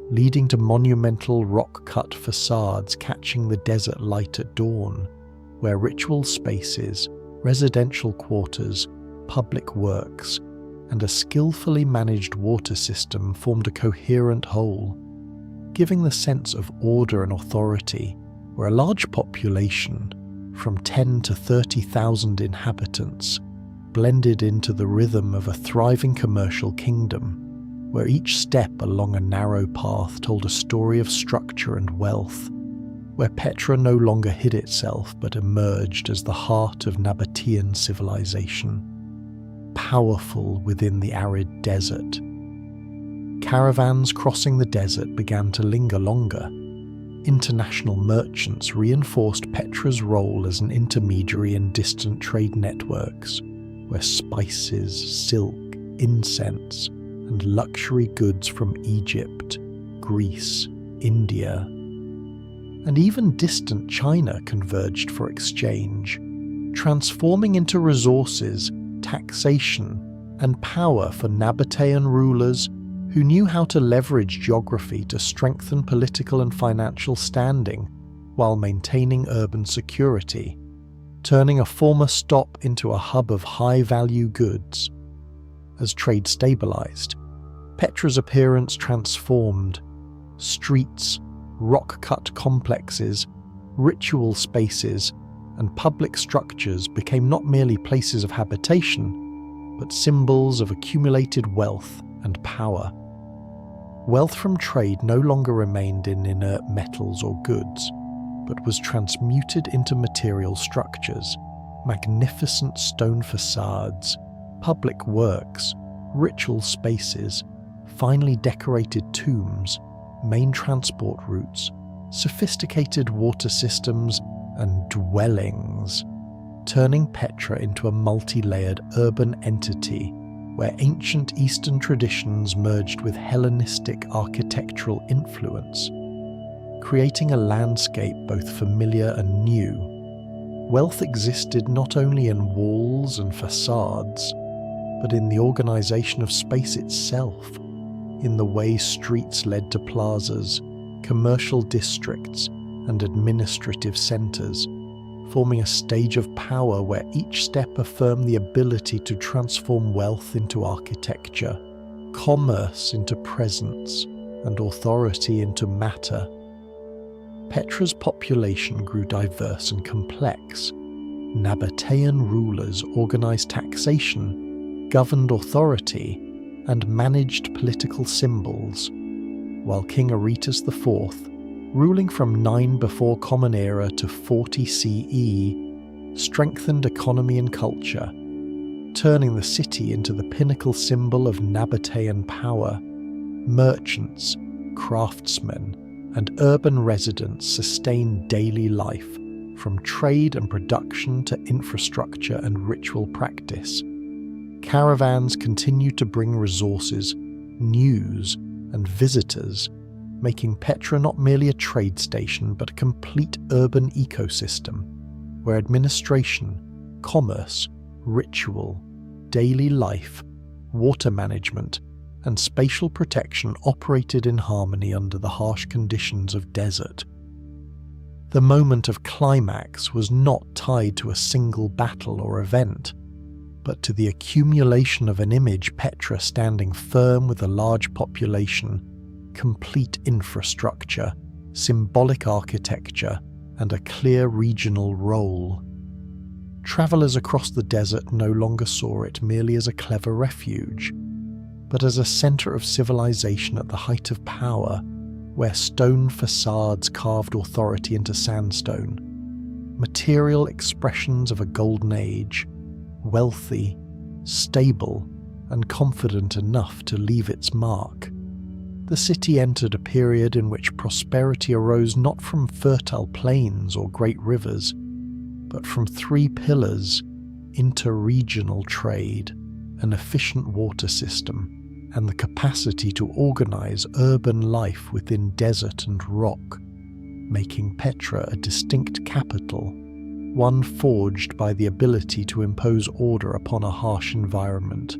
leading to monumental rock-cut facades catching the desert light at dawn, where ritual spaces, residential quarters, public works, and a skillfully managed water system formed a coherent whole, giving the sense of order and authority, where a large population, from 10 to 30,000 inhabitants, blended into the rhythm of a thriving commercial kingdom, where each step along a narrow path told a story of structure and wealth, where Petra no longer hid itself but emerged as the heart of Nabataean civilization, powerful within the arid desert. Caravans crossing the desert began to linger longer. International merchants reinforced Petra's role as an intermediary in distant trade networks, where spices, silk, incense, and luxury goods from Egypt, Greece, India, and even distant China converged for exchange, transforming into resources, taxation, and power for Nabataean rulers who knew how to leverage geography to strengthen political and financial standing while maintaining urban security, turning a former stop into a hub of high-value goods. As trade stabilized, Petra's appearance transformed. Streets, rock-cut complexes, ritual spaces, and public structures became not merely places of habitation, but symbols of accumulated wealth and power. Wealth from trade no longer remained in inert metals or goods, but was transmuted into material structures, magnificent stone facades, public works, ritual spaces, finely decorated tombs, main transport routes, sophisticated water systems, and dwellings, turning Petra into a multi-layered urban entity where ancient Eastern traditions merged with Hellenistic architectural influence, creating a landscape both familiar and new. Wealth existed not only in walls and facades, but in the organization of space itself, in the way streets led to plazas, commercial districts, and administrative centers, forming a stage of power where each step affirmed the ability to transform wealth into architecture, commerce into presence, and authority into matter. Petra's population grew diverse and complex. Nabataean rulers organized taxation, governed authority, and managed political symbols, while King Aretas IV, ruling from 9 before Common Era to 40 CE, strengthened economy and culture, turning the city into the pinnacle symbol of Nabataean power. Merchants, craftsmen, and urban residents sustained daily life, from trade and production to infrastructure and ritual practice. Caravans continued to bring resources, news, and visitors, making Petra not merely a trade station but a complete urban ecosystem, where administration, commerce, ritual, daily life, water management, and spatial protection operated in harmony under the harsh conditions of desert. The moment of climax was not tied to a single battle or event, but to the accumulation of an image: Petra standing firm with a large population, complete infrastructure, symbolic architecture, and a clear regional role. Travelers across the desert no longer saw it merely as a clever refuge, but as a center of civilization at the height of power, where stone facades carved authority into sandstone, material expressions of a golden age, wealthy, stable, and confident enough to leave its mark. The city entered a period in which prosperity arose not from fertile plains or great rivers, but from 3 pillars: inter-regional trade, an efficient water system, and the capacity to organize urban life within desert and rock, making Petra a distinct capital, one forged by the ability to impose order upon a harsh environment,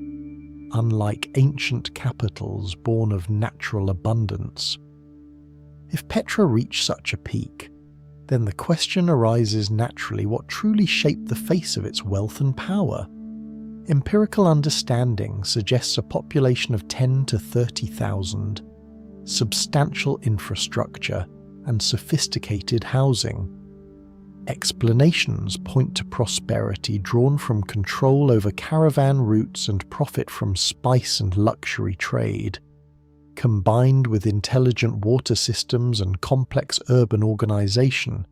unlike ancient capitals born of natural abundance. If Petra reached such a peak, then the question arises naturally: what truly shaped the face of its wealth and power? Empirical understanding suggests a population of 10 to 30,000, substantial infrastructure, and sophisticated housing. Explanations point to prosperity drawn from control over caravan routes and profit from spice and luxury trade. combined with intelligent water systems and complex urban organization,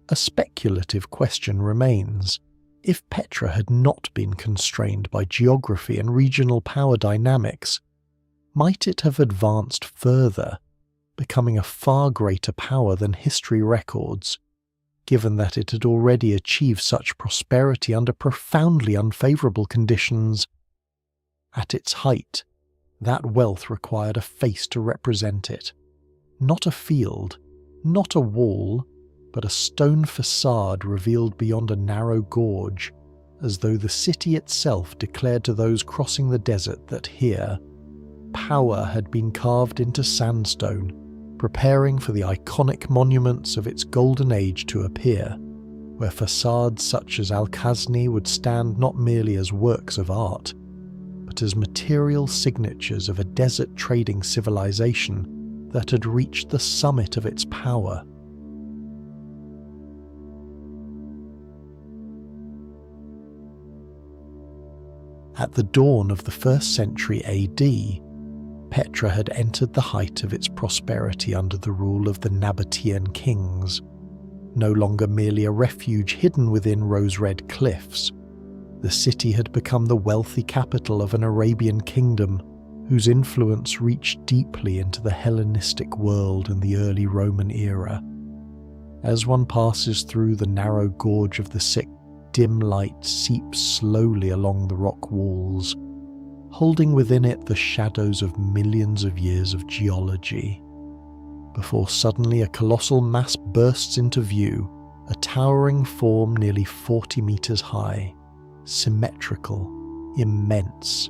a speculative question remains. If Petra had not been constrained by geography and regional power dynamics, might it have advanced further, becoming a far greater power than history records, given that it had already achieved such prosperity under profoundly unfavourable conditions? At its height, that wealth required a face to represent it. Not a field, not a wall, but a stone façade revealed beyond a narrow gorge, as though the city itself declared to those crossing the desert that here, power had been carved into sandstone, preparing for the iconic monuments of its golden age to appear, where façades such as Khazneh would stand not merely as works of art, but as material signatures of a desert trading civilization that had reached the summit of its power. At the dawn of the 1st century AD, Petra had entered the height of its prosperity under the rule of the Nabataean kings, no longer merely a refuge hidden within rose-red cliffs. The city had become the wealthy capital of an Arabian kingdom whose influence reached deeply into the Hellenistic world in the early Roman era. As one passes through the narrow gorge of the Sick, dim light seeps slowly along the rock walls, holding within it the shadows of millions of years of geology, before suddenly a colossal mass bursts into view, a towering form nearly 40 meters high, symmetrical, immense,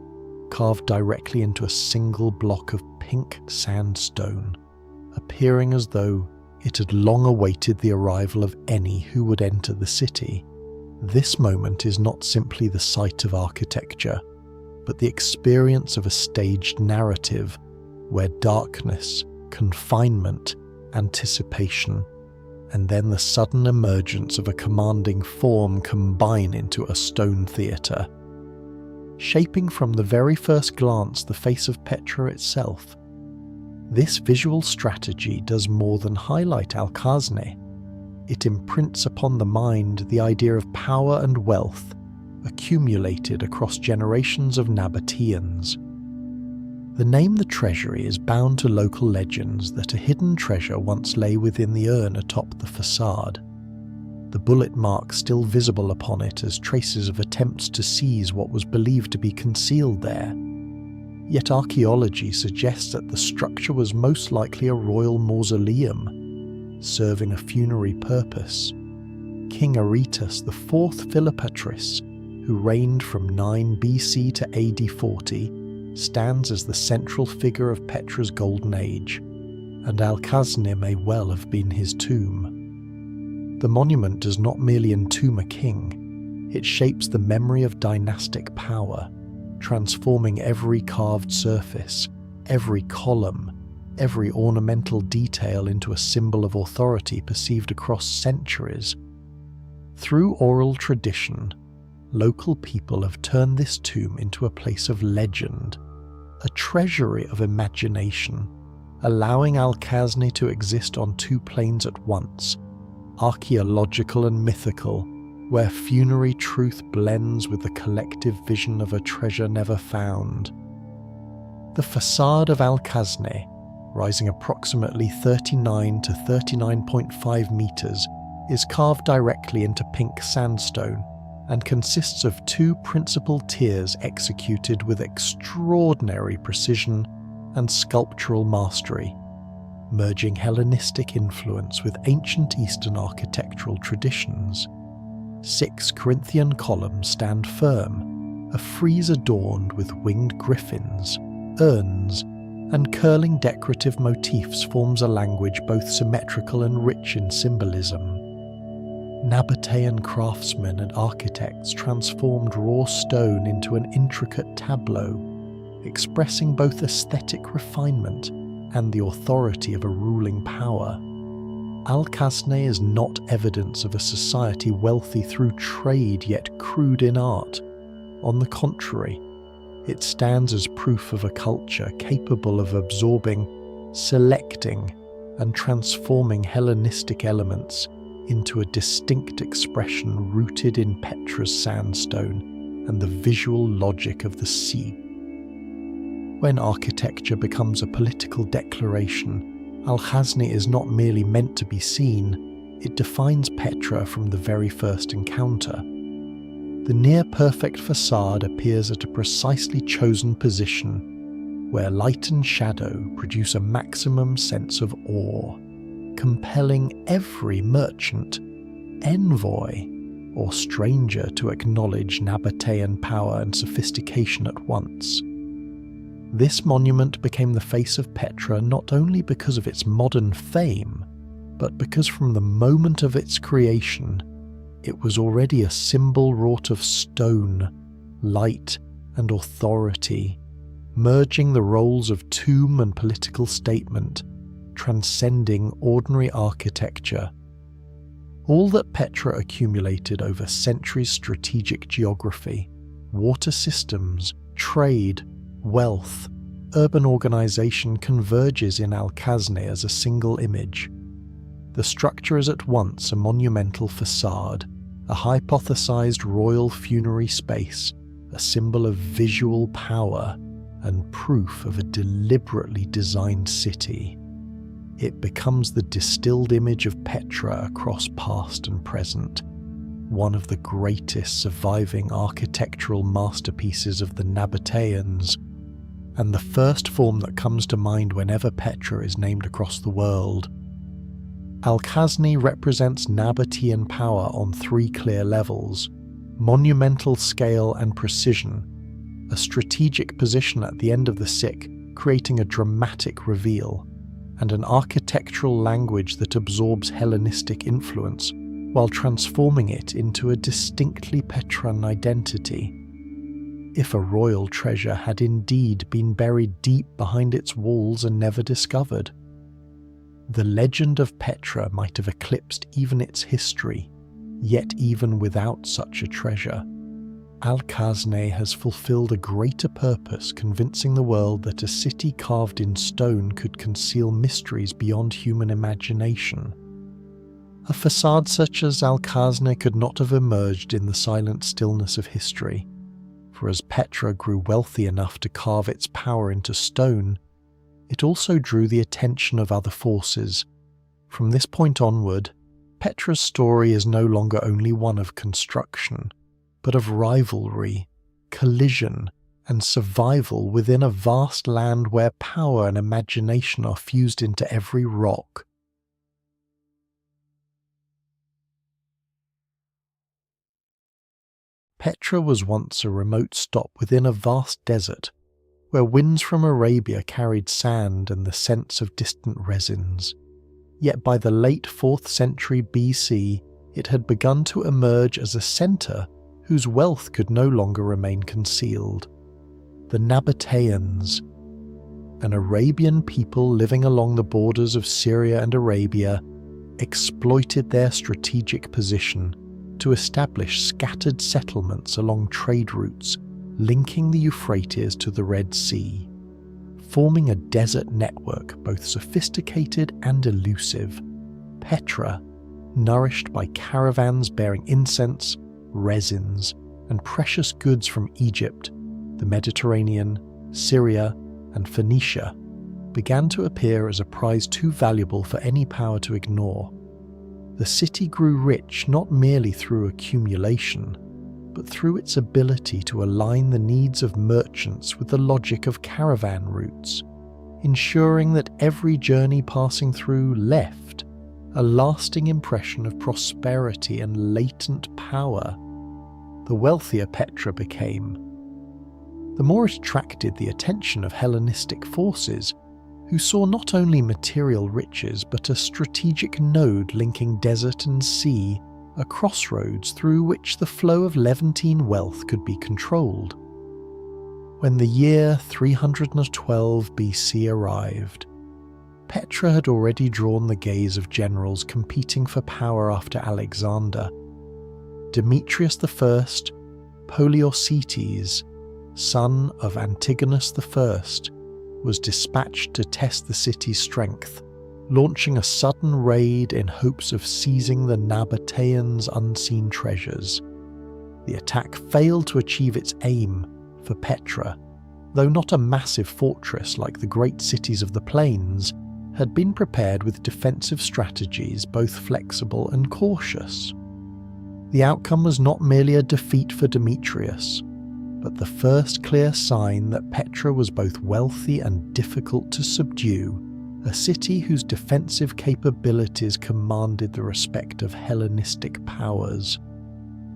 carved directly into a single block of pink sandstone, appearing as though it had long awaited the arrival of any who would enter the city. This moment is not simply the sight of architecture, but the experience of a staged narrative where darkness, confinement, anticipation, and then the sudden emergence of a commanding form combine into a stone theatre, shaping from the very first glance the face of Petra itself. This visual strategy does more than highlight Khazneh. It imprints upon the mind the idea of power and wealth accumulated across generations of Nabataeans. The name the Treasury is bound to local legends that a hidden treasure once lay within the urn atop the façade, the bullet marks still visible upon it as traces of attempts to seize what was believed to be concealed there. Yet archaeology suggests that the structure was most likely a royal mausoleum, serving a funerary purpose. King Aretas IV Philipatris, who reigned from 9 BC to AD 40, stands as the central figure of Petra's golden age, and Khazneh may well have been his tomb. The monument does not merely entomb a king, it shapes the memory of dynastic power, transforming every carved surface, every column, every ornamental detail into a symbol of authority perceived across centuries. Through oral tradition, local people have turned this tomb into a place of legend, a treasury of imagination, allowing Khazneh to exist on two planes at once, archaeological and mythical, where funerary truth blends with the collective vision of a treasure never found. The façade of Khazneh, rising approximately 39 to 39.5 meters, is carved directly into pink sandstone and consists of two principal tiers executed with extraordinary precision and sculptural mastery, merging Hellenistic influence with ancient Eastern architectural traditions. 6 Corinthian columns stand firm, a frieze adorned with winged griffins, urns, and curling decorative motifs forms a language both symmetrical and rich in symbolism. Nabataean craftsmen and architects transformed raw stone into an intricate tableau, expressing both aesthetic refinement and the authority of a ruling power. Khazneh is not evidence of a society wealthy through trade yet crude in art. On the contrary, it stands as proof of a culture capable of absorbing, selecting, and transforming Hellenistic elements into a distinct expression rooted in Petra's sandstone and the visual logic of the sea. When architecture becomes a political declaration, Khazneh is not merely meant to be seen, it defines Petra from the very first encounter. The near-perfect façade appears at a precisely chosen position, where light and shadow produce a maximum sense of awe, compelling every merchant, envoy, or stranger to acknowledge Nabataean power and sophistication at once. This monument became the face of Petra not only because of its modern fame, but because from the moment of its creation, it was already a symbol wrought of stone, light, and authority, merging the roles of tomb and political statement, transcending ordinary architecture. All that Petra accumulated over centuries' strategic geography, water systems, trade, wealth, urban organization converges in Khazneh as a single image. The structure is at once a monumental façade, a hypothesized royal funerary space, a symbol of visual power, and proof of a deliberately designed city. It becomes the distilled image of Petra across past and present, one of the greatest surviving architectural masterpieces of the Nabataeans, and the first form that comes to mind whenever Petra is named across the world. Khazneh represents Nabataean power on three clear levels: monumental scale and precision, a strategic position at the end of the Sikh, creating a dramatic reveal, and an architectural language that absorbs Hellenistic influence while transforming it into a distinctly Petran identity. If a royal treasure had indeed been buried deep behind its walls and never discovered, the legend of Petra might have eclipsed even its history, yet even without such a treasure, Khazneh has fulfilled a greater purpose, convincing the world that a city carved in stone could conceal mysteries beyond human imagination. A facade such as Khazneh could not have emerged in the silent stillness of history, for as Petra grew wealthy enough to carve its power into stone, it also drew the attention of other forces. From this point onward, Petra's story is no longer only one of construction, but of rivalry, collision, and survival within a vast land where power and imagination are fused into every rock. Petra was once a remote stop within a vast desert, where winds from Arabia carried sand and the scents of distant resins. Yet by the late 4th century BC, it had begun to emerge as a centre whose wealth could no longer remain concealed. The Nabataeans, an Arabian people living along the borders of Syria and Arabia, exploited their strategic position to establish scattered settlements along trade routes linking the Euphrates to the Red Sea, forming a desert network both sophisticated and elusive. Petra, nourished by caravans bearing incense, resins, and precious goods from Egypt, the Mediterranean, Syria, and Phoenicia, began to appear as a prize too valuable for any power to ignore. The city grew rich not merely through accumulation, but through its ability to align the needs of merchants with the logic of caravan routes, ensuring that every journey passing through left a lasting impression of prosperity and latent power. The wealthier Petra became, the more it attracted the attention of Hellenistic forces, who saw not only material riches but a strategic node linking desert and sea, a crossroads through which the flow of Levantine wealth could be controlled. When the year 312 BC arrived, Petra had already drawn the gaze of generals competing for power after Alexander. Demetrius I, Poliorcetes, son of Antigonus I, was dispatched to test the city's strength, launching a sudden raid in hopes of seizing the Nabataeans' unseen treasures. The attack failed to achieve its aim, for Petra, though not a massive fortress like the great cities of the plains, had been prepared with defensive strategies both flexible and cautious. The outcome was not merely a defeat for Demetrius, but the first clear sign that Petra was both wealthy and difficult to subdue, a city whose defensive capabilities commanded the respect of Hellenistic powers.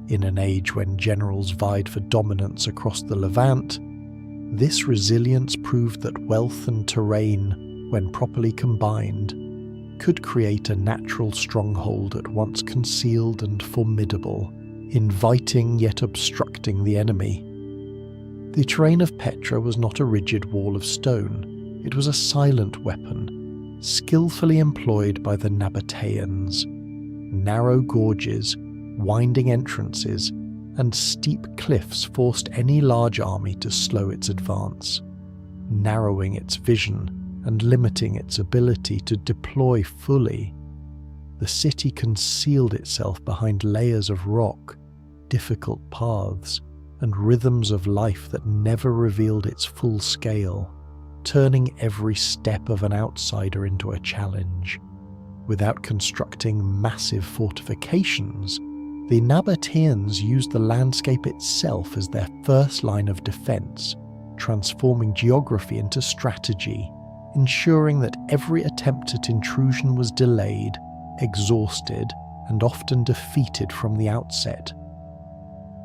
In an age when generals vied for dominance across the Levant, this resilience proved that wealth and terrain, when properly combined, could create a natural stronghold at once concealed and formidable, inviting yet obstructing the enemy. The terrain of Petra was not a rigid wall of stone, it was a silent weapon, skillfully employed by the Nabataeans. Narrow gorges, winding entrances, and steep cliffs forced any large army to slow its advance, narrowing its vision and limiting its ability to deploy fully. The city concealed itself behind layers of rock, difficult paths, and rhythms of life that never revealed its full scale, turning every step of an outsider into a challenge. Without constructing massive fortifications, the Nabataeans used the landscape itself as their first line of defense, transforming geography into strategy, ensuring that every attempt at intrusion was delayed, exhausted, and often defeated from the outset.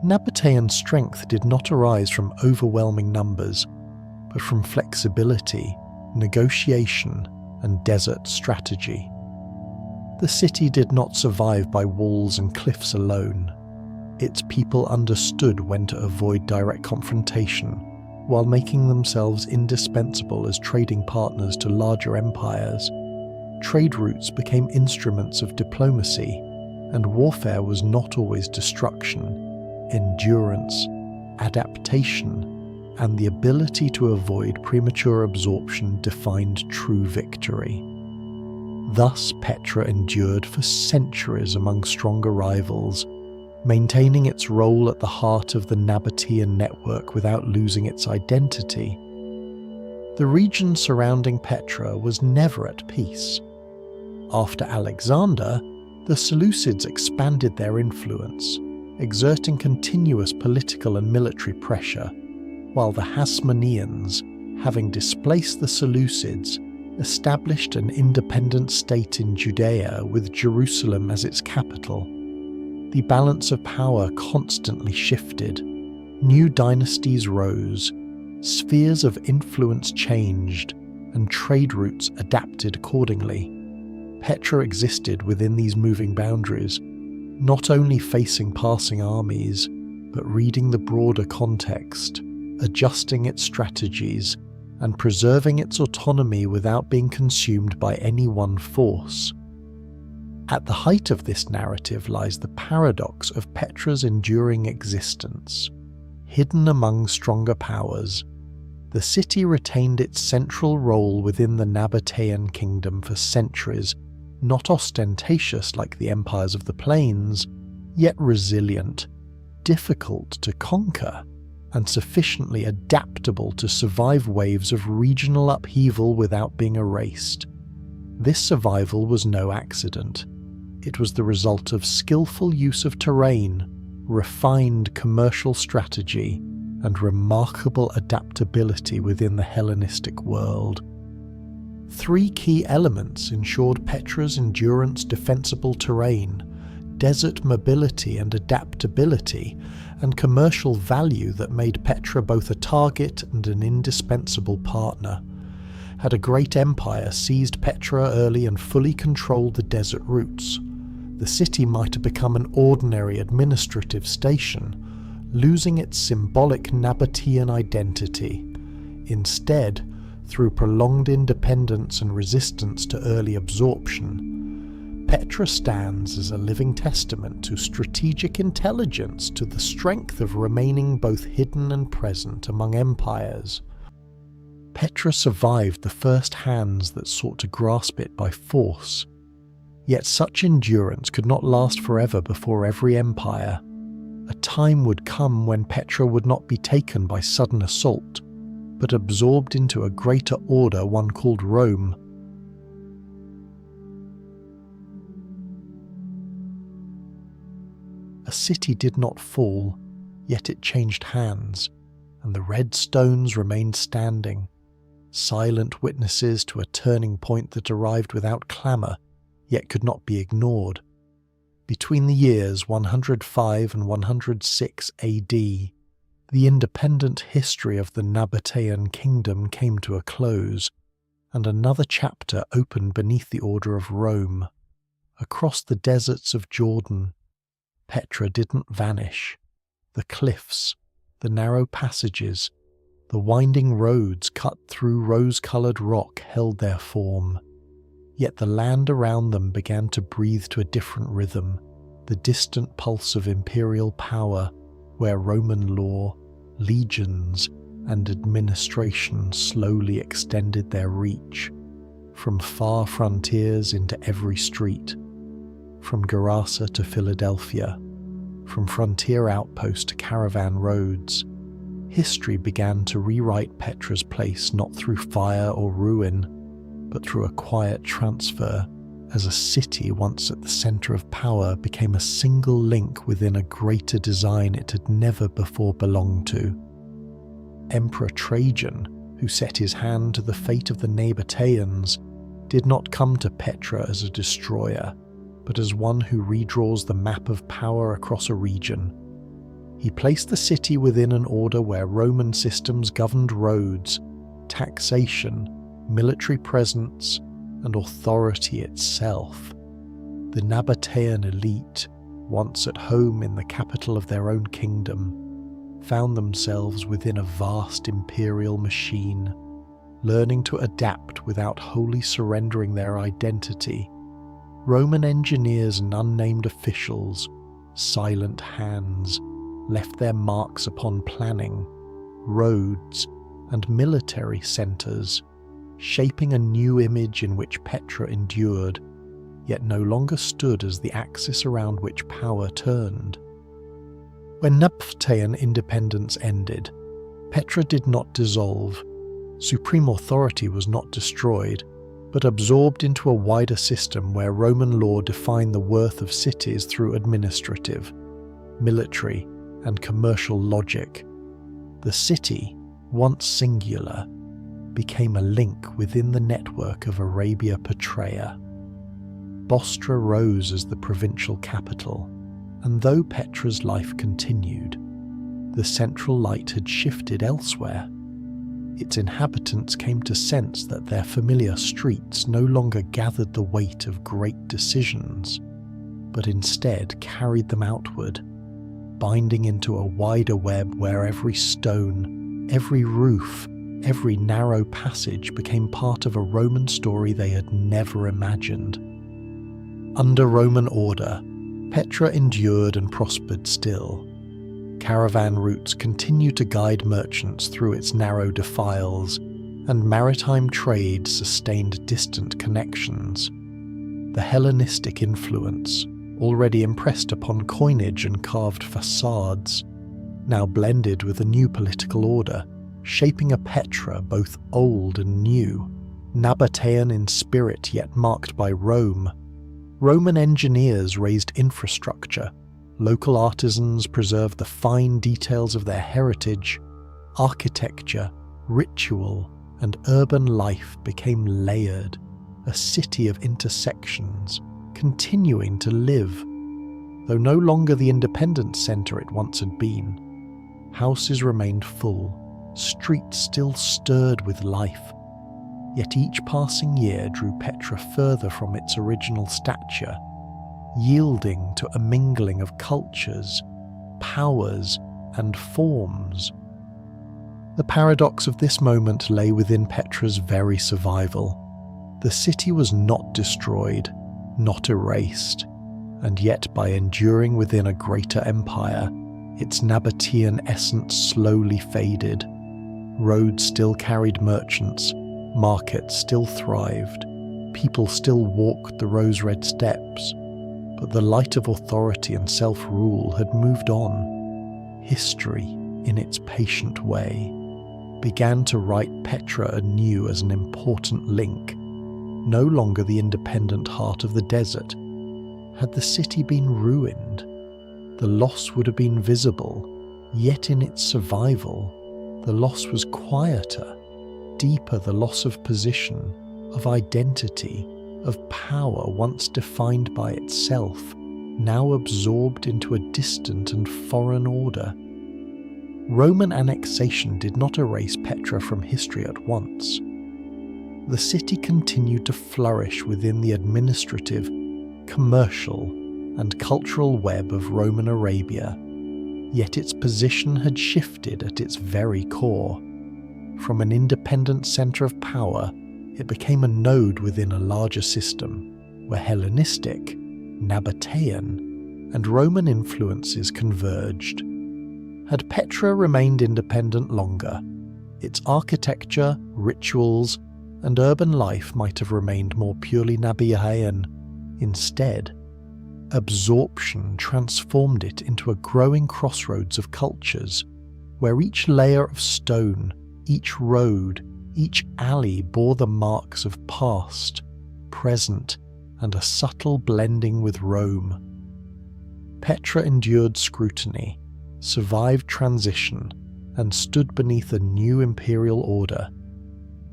Nabataean strength did not arise from overwhelming numbers, but from flexibility, negotiation, and desert strategy. The city did not survive by walls and cliffs alone. Its people understood when to avoid direct confrontation, while making themselves indispensable as trading partners to larger empires. Trade routes became instruments of diplomacy, and warfare was not always destruction. Endurance, adaptation, and the ability to avoid premature absorption defined true victory. Thus Petra endured for centuries among stronger rivals, maintaining its role at the heart of the Nabataean network without losing its identity. The region surrounding Petra was never at peace. After Alexander, the Seleucids expanded their influence, exerting continuous political and military pressure, while the Hasmoneans, having displaced the Seleucids, established an independent state in Judea with Jerusalem as its capital. The balance of power constantly shifted. New dynasties rose, spheres of influence changed, and trade routes adapted accordingly. Petra existed within these moving boundaries, not only facing passing armies, but reading the broader context, adjusting its strategies, and preserving its autonomy without being consumed by any one force. At the height of this narrative lies the paradox of Petra's enduring existence. Hidden among stronger powers, the city retained its central role within the Nabataean kingdom for centuries, not ostentatious like the empires of the plains, yet resilient, difficult to conquer, and sufficiently adaptable to survive waves of regional upheaval without being erased. This survival was no accident. It was the result of skillful use of terrain, refined commercial strategy, and remarkable adaptability within the Hellenistic world. Three key elements ensured Petra's endurance: defensible terrain, desert mobility and adaptability, and commercial value that made Petra both a target and an indispensable partner. Had a great empire seized Petra early and fully controlled the desert routes, the city might have become an ordinary administrative station, losing its symbolic Nabataean identity. Instead, through prolonged independence and resistance to early absorption, Petra stands as a living testament to strategic intelligence, to the strength of remaining both hidden and present among empires. Petra survived the first hands that sought to grasp it by force. Yet such endurance could not last forever before every empire. A time would come when Petra would not be taken by sudden assault, but absorbed into a greater order, one called Rome. A city did not fall, yet it changed hands, and the red stones remained standing, silent witnesses to a turning point that arrived without clamour, yet could not be ignored. Between the years 105 and 106 AD, the independent history of the Nabataean kingdom came to a close, and another chapter opened beneath the order of Rome. Across the deserts of Jordan, Petra didn't vanish. The cliffs, the narrow passages, the winding roads cut through rose-coloured rock held their form. Yet the land around them began to breathe to a different rhythm, the distant pulse of imperial power, where Roman law, legions, and administration slowly extended their reach, from far frontiers into every street, from Gerasa to Philadelphia, from frontier outpost to caravan roads. History began to rewrite Petra's place not through fire or ruin, but through a quiet transfer, as a city once at the centre of power became a single link within a greater design it had never before belonged to. Emperor Trajan, who set his hand to the fate of the Nabataeans, did not come to Petra as a destroyer, but as one who redraws the map of power across a region. He placed the city within an order where Roman systems governed roads, taxation, military presence, and authority itself. The Nabataean elite, once at home in the capital of their own kingdom, found themselves within a vast imperial machine, learning to adapt without wholly surrendering their identity. Roman engineers and unnamed officials, silent hands, left their marks upon planning, roads, and military centres, shaping a new image in which Petra endured, yet no longer stood as the axis around which power turned. When Nabataean independence ended, Petra did not dissolve. Supreme authority was not destroyed, but absorbed into a wider system where Roman law defined the worth of cities through administrative, military, and commercial logic. The city, once singular, became a link within the network of Arabia Petraea. Bostra rose as the provincial capital, and though Petra's life continued, the central light had shifted elsewhere. Its inhabitants came to sense that their familiar streets no longer gathered the weight of great decisions, but instead carried them outward, binding into a wider web where every stone, every roof, every narrow passage became part of a Roman story they had never imagined. Under Roman order, Petra endured and prospered still. Caravan routes continued to guide merchants through its narrow defiles, and maritime trade sustained distant connections. The Hellenistic influence, already impressed upon coinage and carved façades, now blended with a new political order, shaping a Petra both old and new, Nabataean in spirit yet marked by Rome. Roman engineers raised infrastructure, local artisans preserved the fine details of their heritage, architecture, ritual, and urban life became layered, a city of intersections, continuing to live. Though no longer the independent centre it once had been, houses remained full, streets still stirred with life. Yet each passing year drew Petra further from its original stature, yielding to a mingling of cultures, powers, and forms. The paradox of this moment lay within Petra's very survival. The city was not destroyed, not erased, and yet by enduring within a greater empire, its Nabataean essence slowly faded. Roads still carried merchants, markets still thrived, people still walked the rose-red steps, but the light of authority and self-rule had moved on. History, in its patient way, began to write Petra anew as an important link, no longer the independent heart of the desert. Had the city been ruined, the loss would have been visible, yet in its survival, the loss was quieter, deeper, the loss of position, of identity, of power once defined by itself, now absorbed into a distant and foreign order. Roman annexation did not erase Petra from history at once. The city continued to flourish within the administrative, commercial, and cultural web of Roman Arabia, yet its position had shifted at its very core. From an independent centre of power, it became a node within a larger system, where Hellenistic, Nabataean, and Roman influences converged. Had Petra remained independent longer, its architecture, rituals, and urban life might have remained more purely Nabataean. Instead, absorption transformed it into a growing crossroads of cultures, where each layer of stone, each road, each alley bore the marks of past, present, and a subtle blending with Rome. Petra endured scrutiny, survived transition, and stood beneath a new imperial order.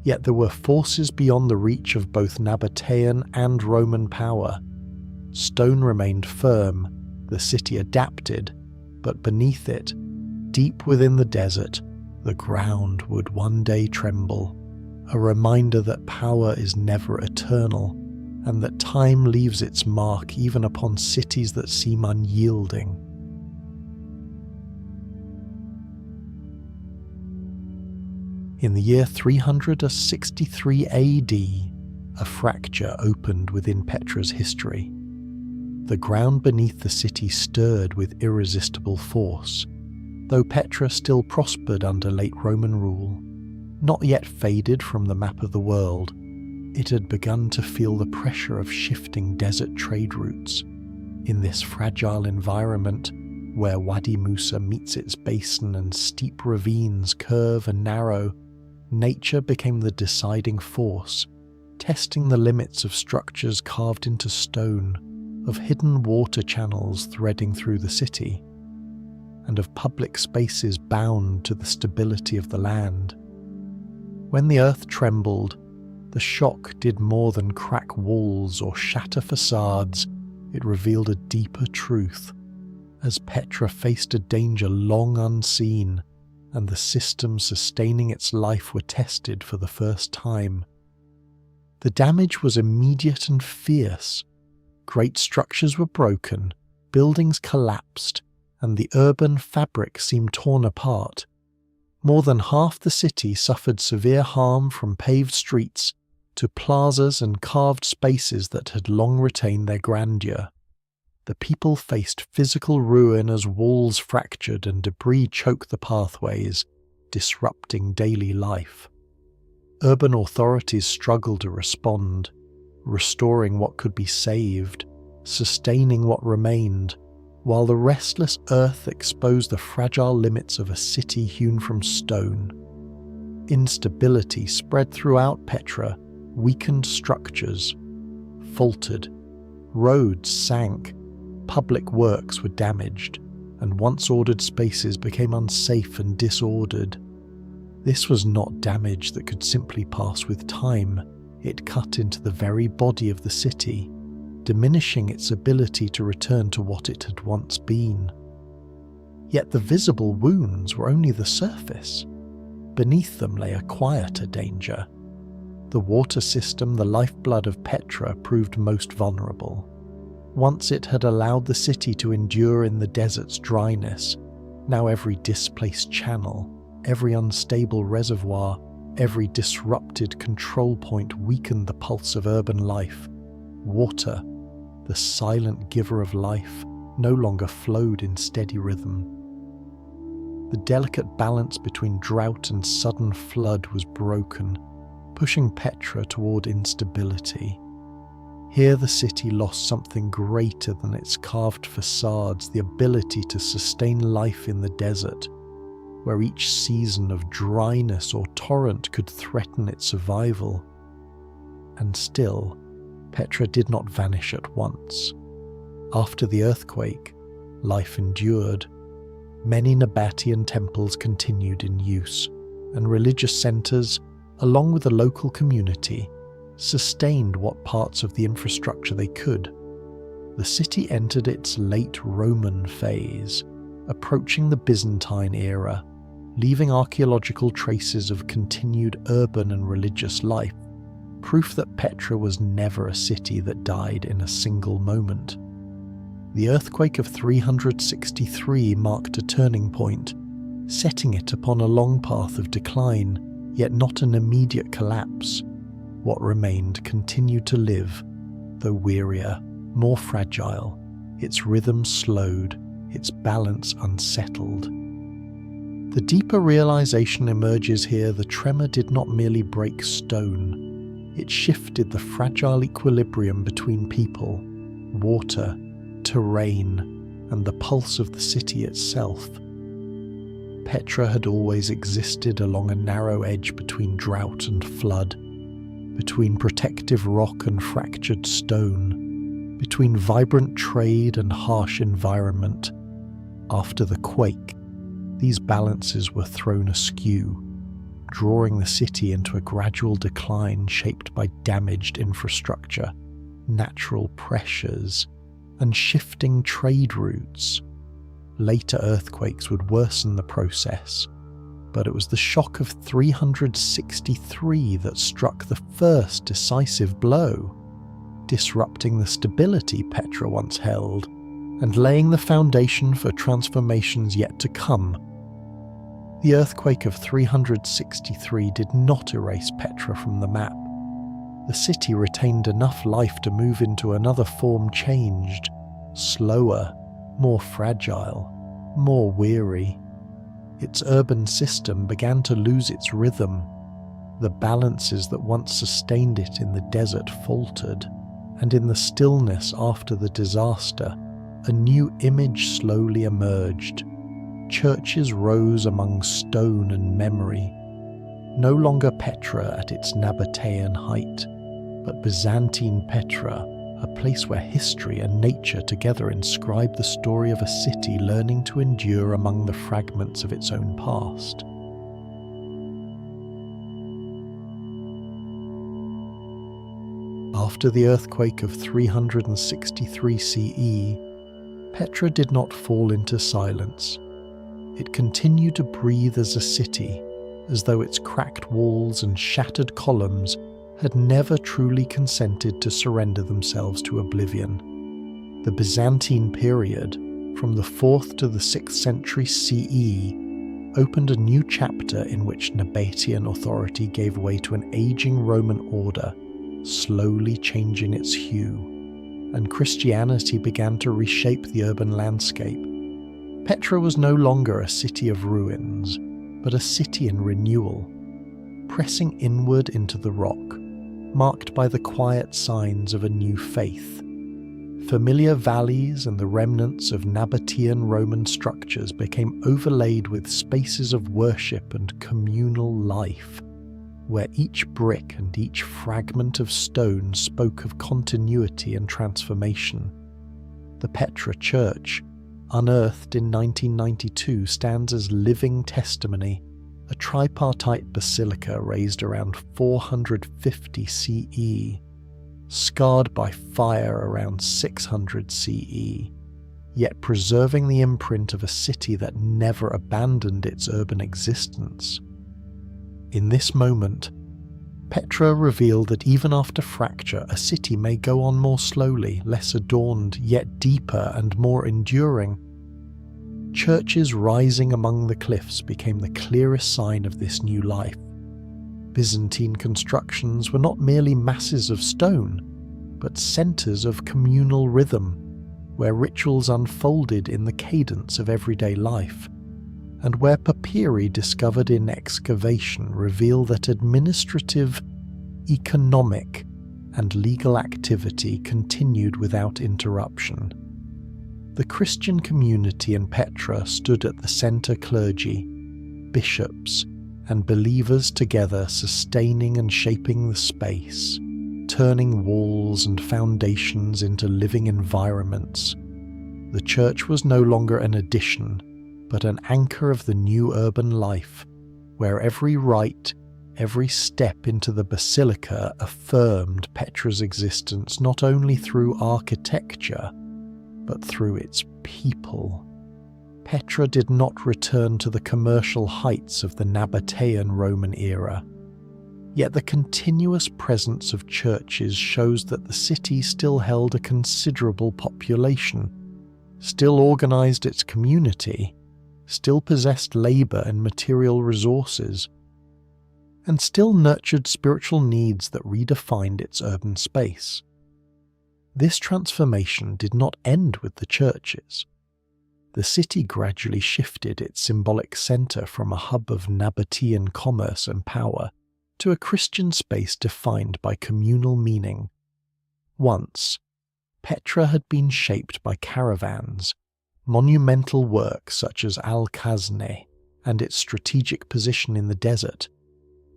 Yet there were forces beyond the reach of both Nabataean and Roman power. Stone remained firm, the city adapted, but beneath it, deep within the desert, the ground would one day tremble, a reminder that power is never eternal, and that time leaves its mark even upon cities that seem unyielding. In the year 363 AD, a fracture opened within Petra's history. The ground beneath the city stirred with irresistible force, though Petra still prospered under late Roman rule. Not yet faded from the map of the world, it had begun to feel the pressure of shifting desert trade routes. In this fragile environment, where Wadi Musa meets its basin and steep ravines curve and narrow, nature became the deciding force, testing the limits of structures carved into stone, of hidden water channels threading through the city, and of public spaces bound to the stability of the land. When the earth trembled, the shock did more than crack walls or shatter facades, it revealed a deeper truth, as Petra faced a danger long unseen, and the systems sustaining its life were tested for the first time. The damage was immediate and fierce. Great structures were broken, buildings collapsed, and the urban fabric seemed torn apart. More than half the city suffered severe harm, from paved streets to plazas and carved spaces that had long retained their grandeur. The people faced physical ruin as walls fractured and debris choked the pathways, disrupting daily life. Urban authorities struggled to respond, restoring what could be saved, sustaining what remained, while the restless earth exposed the fragile limits of a city hewn from stone. Instability spread throughout Petra, weakened structures faltered, roads sank, public works were damaged, and once ordered spaces became unsafe and disordered. This was not damage that could simply pass with time. It cut into the very body of the city, diminishing its ability to return to what it had once been. Yet the visible wounds were only the surface. Beneath them lay a quieter danger. The water system, the lifeblood of Petra, proved most vulnerable. Once it had allowed the city to endure in the desert's dryness, now every displaced channel, every unstable reservoir, every disrupted control point weakened the pulse of urban life. Water, the silent giver of life, no longer flowed in steady rhythm. The delicate balance between drought and sudden flood was broken, pushing Petra toward instability. Here the city lost something greater than its carved facades, the ability to sustain life in the desert, where each season of dryness or torrent could threaten its survival. And still, Petra did not vanish at once. After the earthquake, life endured. Many Nabataean temples continued in use, and religious centres, along with the local community, sustained what parts of the infrastructure they could. The city entered its late Roman phase, approaching the Byzantine era, leaving archaeological traces of continued urban and religious life, proof that Petra was never a city that died in a single moment. The earthquake of 363 marked a turning point, setting it upon a long path of decline, yet not an immediate collapse. What remained continued to live, though wearier, more fragile, its rhythm slowed, its balance unsettled. The deeper realization emerges here: the tremor did not merely break stone, it shifted the fragile equilibrium between people, water, terrain, and the pulse of the city itself. Petra had always existed along a narrow edge between drought and flood, between protective rock and fractured stone, between vibrant trade and harsh environment. After the quake, these balances were thrown askew, drawing the city into a gradual decline shaped by damaged infrastructure, natural pressures, and shifting trade routes. Later earthquakes would worsen the process, but it was the shock of 363 that struck the first decisive blow, disrupting the stability Petra once held, and laying the foundation for transformations yet to come. The earthquake of 363 did not erase Petra from the map. The city retained enough life to move into another form changed, slower, more fragile, more weary. Its urban system began to lose its rhythm. The balances that once sustained it in the desert faltered, and in the stillness after the disaster, a new image slowly emerged. Churches rose among stone and memory, no longer Petra at its Nabataean height, but Byzantine Petra, a place where history and nature together inscribe the story of a city learning to endure among the fragments of its own past. After the earthquake of 363 CE, Petra did not fall into silence. It continued to breathe as a city, as though its cracked walls and shattered columns had never truly consented to surrender themselves to oblivion. The Byzantine period, from the 4th to the 6th century CE, opened a new chapter in which Nabataean authority gave way to an aging Roman order, slowly changing its hue, and Christianity began to reshape the urban landscape. Petra was no longer a city of ruins, but a city in renewal, pressing inward into the rock, marked by the quiet signs of a new faith. Familiar valleys and the remnants of Nabataean Roman structures became overlaid with spaces of worship and communal life, where each brick and each fragment of stone spoke of continuity and transformation. The Petra Church, unearthed in 1992, stands as living testimony, a tripartite basilica raised around 450 CE, scarred by fire around 600 CE, yet preserving the imprint of a city that never abandoned its urban existence. In this moment, Petra revealed that even after fracture, a city may go on more slowly, less adorned, yet deeper and more enduring. Churches rising among the cliffs became the clearest sign of this new life. Byzantine constructions were not merely masses of stone, but centres of communal rhythm, where rituals unfolded in the cadence of everyday life, and where papyri discovered in excavation reveal that administrative, economic, and legal activity continued without interruption. The Christian community in Petra stood at the centre: clergy, bishops, and believers together, sustaining and shaping the space, turning walls and foundations into living environments. The church was no longer an addition, but an anchor of the new urban life, where every rite, every step into the basilica affirmed Petra's existence not only through architecture, but through its people. Petra did not return to the commercial heights of the Nabataean Roman era, yet the continuous presence of churches shows that the city still held a considerable population, still organised its community, still possessed labour and material resources, and still nurtured spiritual needs that redefined its urban space. This transformation did not end with the churches. The city gradually shifted its symbolic centre from a hub of Nabataean commerce and power to a Christian space defined by communal meaning. Once, Petra had been shaped by caravans, monumental work such as Khazneh, and its strategic position in the desert.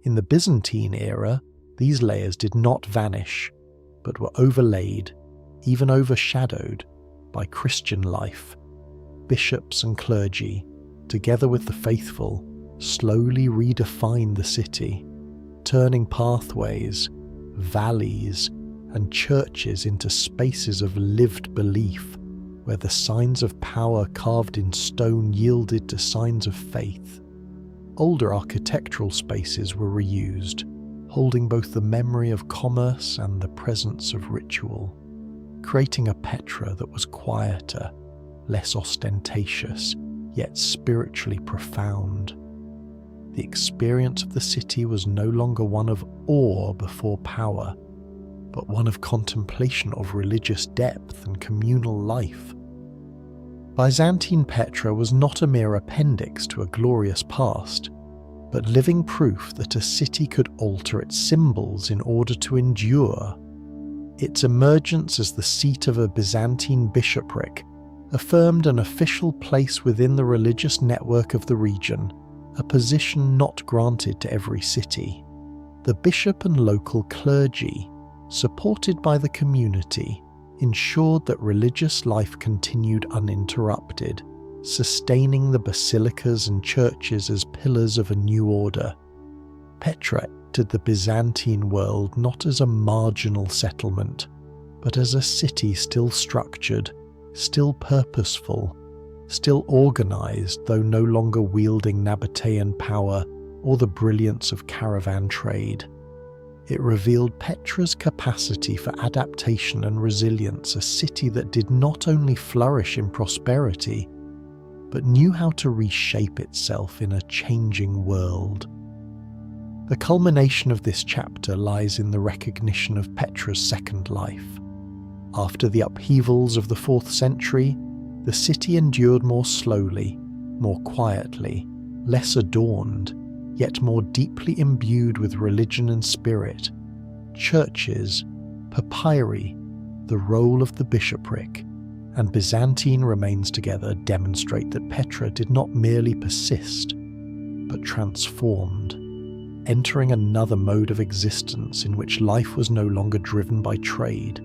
In the Byzantine era, these layers did not vanish, but were overlaid, even overshadowed, by Christian life. Bishops and clergy, together with the faithful, slowly redefined the city, turning pathways, valleys, and churches into spaces of lived belief, where the signs of power carved in stone yielded to signs of faith. Older architectural spaces were reused, holding both the memory of commerce and the presence of ritual, creating a Petra that was quieter, less ostentatious, yet spiritually profound. The experience of the city was no longer one of awe before power, but one of contemplation of religious depth and communal life. Byzantine Petra was not a mere appendix to a glorious past, but living proof that a city could alter its symbols in order to endure. Its emergence as the seat of a Byzantine bishopric affirmed an official place within the religious network of the region, a position not granted to every city. The bishop and local clergy, supported by the community, ensured that religious life continued uninterrupted, sustaining the basilicas and churches as pillars of a new order. Petra entered the Byzantine world not as a marginal settlement, but as a city still structured, still purposeful, still organised, though no longer wielding Nabataean power or the brilliance of caravan trade. It revealed Petra's capacity for adaptation and resilience, a city that did not only flourish in prosperity, but knew how to reshape itself in a changing world. The culmination of this chapter lies in the recognition of Petra's second life. After the upheavals of the 4th century, the city endured more slowly, more quietly, less adorned, yet more deeply imbued with religion and spirit. Churches, papyri, the role of the bishopric, and Byzantine remains together demonstrate that Petra did not merely persist, but transformed, entering another mode of existence in which life was no longer driven by trade,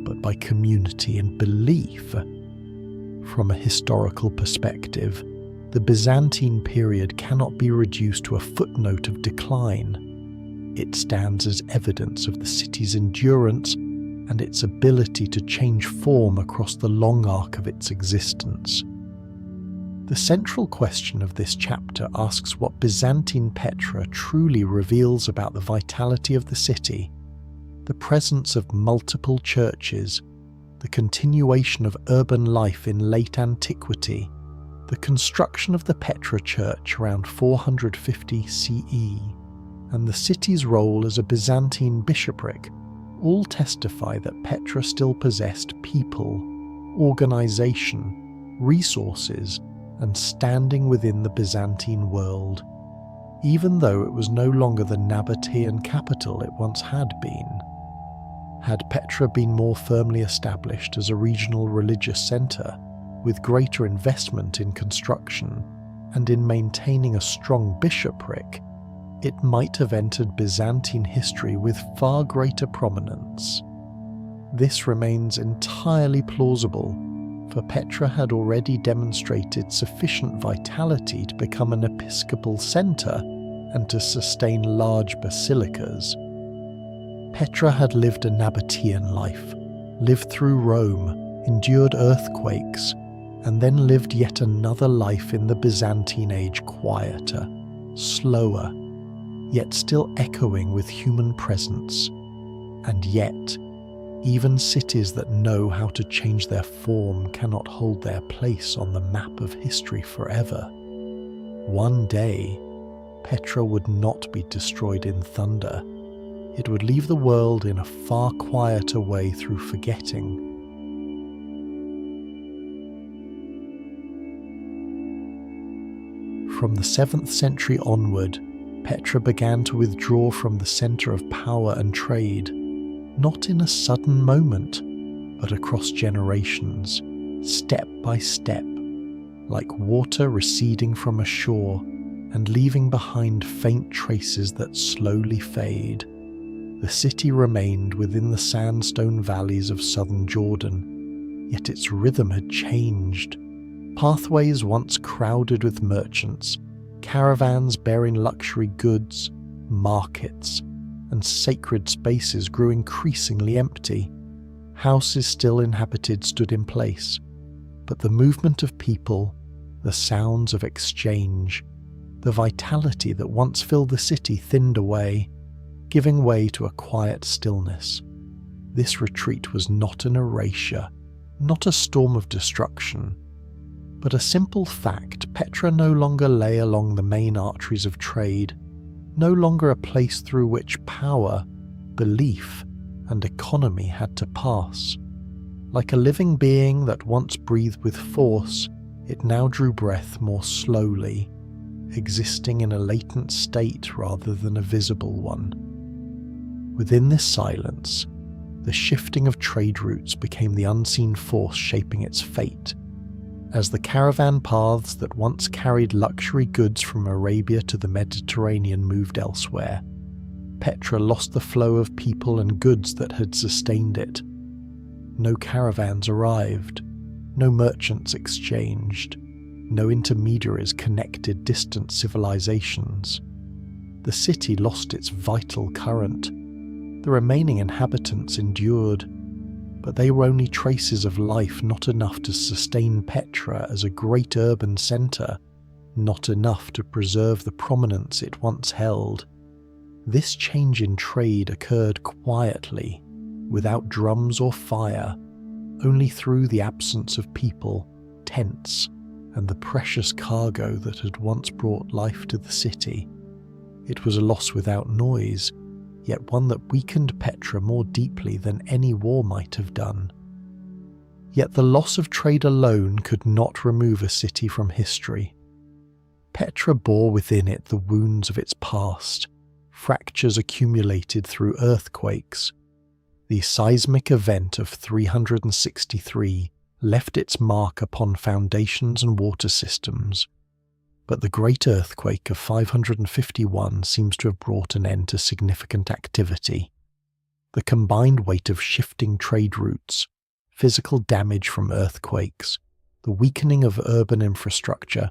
but by community and belief. From a historical perspective, the Byzantine period cannot be reduced to a footnote of decline. It stands as evidence of the city's endurance and its ability to change form across the long arc of its existence. The central question of this chapter asks what Byzantine Petra truly reveals about the vitality of the city, the presence of multiple churches, the continuation of urban life in late antiquity, the construction of the Petra church around 450 CE, and the city's role as a Byzantine bishopric, all testify that Petra still possessed people, organization, resources, and standing within the Byzantine world, even though it was no longer the Nabataean capital it once had been. Had Petra been more firmly established as a regional religious centre, with greater investment in construction and in maintaining a strong bishopric, it might have entered Byzantine history with far greater prominence. This remains entirely plausible, for Petra had already demonstrated sufficient vitality to become an episcopal centre and to sustain large basilicas. Petra had lived a Nabataean life, lived through Rome, endured earthquakes, and then lived yet another life in the Byzantine age, quieter, slower, yet still echoing with human presence. And yet, even cities that know how to change their form cannot hold their place on the map of history forever. One day, Petra would not be destroyed in thunder. It would leave the world in a far quieter way through forgetting. From the 7th century onward, Petra began to withdraw from the centre of power and trade, not in a sudden moment, but across generations, step by step, like water receding from a shore and leaving behind faint traces that slowly fade. The city remained within the sandstone valleys of southern Jordan, yet its rhythm had changed. Pathways once crowded with merchants, caravans bearing luxury goods, markets, and sacred spaces grew increasingly empty. Houses still inhabited stood in place, but the movement of people, the sounds of exchange, the vitality that once filled the city thinned away, giving way to a quiet stillness. This retreat was not an erasure, not a storm of destruction, but a simple fact. Petra no longer lay along the main arteries of trade, no longer a place through which power, belief, and economy had to pass. Like a living being that once breathed with force, it now drew breath more slowly, existing in a latent state rather than a visible one. Within this silence, the shifting of trade routes became the unseen force shaping its fate. As the caravan paths that once carried luxury goods from Arabia to the Mediterranean moved elsewhere, Petra lost the flow of people and goods that had sustained it. No caravans arrived, no merchants exchanged, no intermediaries connected distant civilizations. The city lost its vital current. The remaining inhabitants endured, but they were only traces of life, not enough to sustain Petra as a great urban centre, not enough to preserve the prominence it once held. This change in trade occurred quietly, without drums or fire, only through the absence of people, tents, and the precious cargo that had once brought life to the city. It was a loss without noise, yet one that weakened Petra more deeply than any war might have done. Yet the loss of trade alone could not remove a city from history. Petra bore within it the wounds of its past, fractures accumulated through earthquakes. The seismic event of 363 left its mark upon foundations and water systems, but the great earthquake of 551 seems to have brought an end to significant activity. The combined weight of shifting trade routes, physical damage from earthquakes, the weakening of urban infrastructure,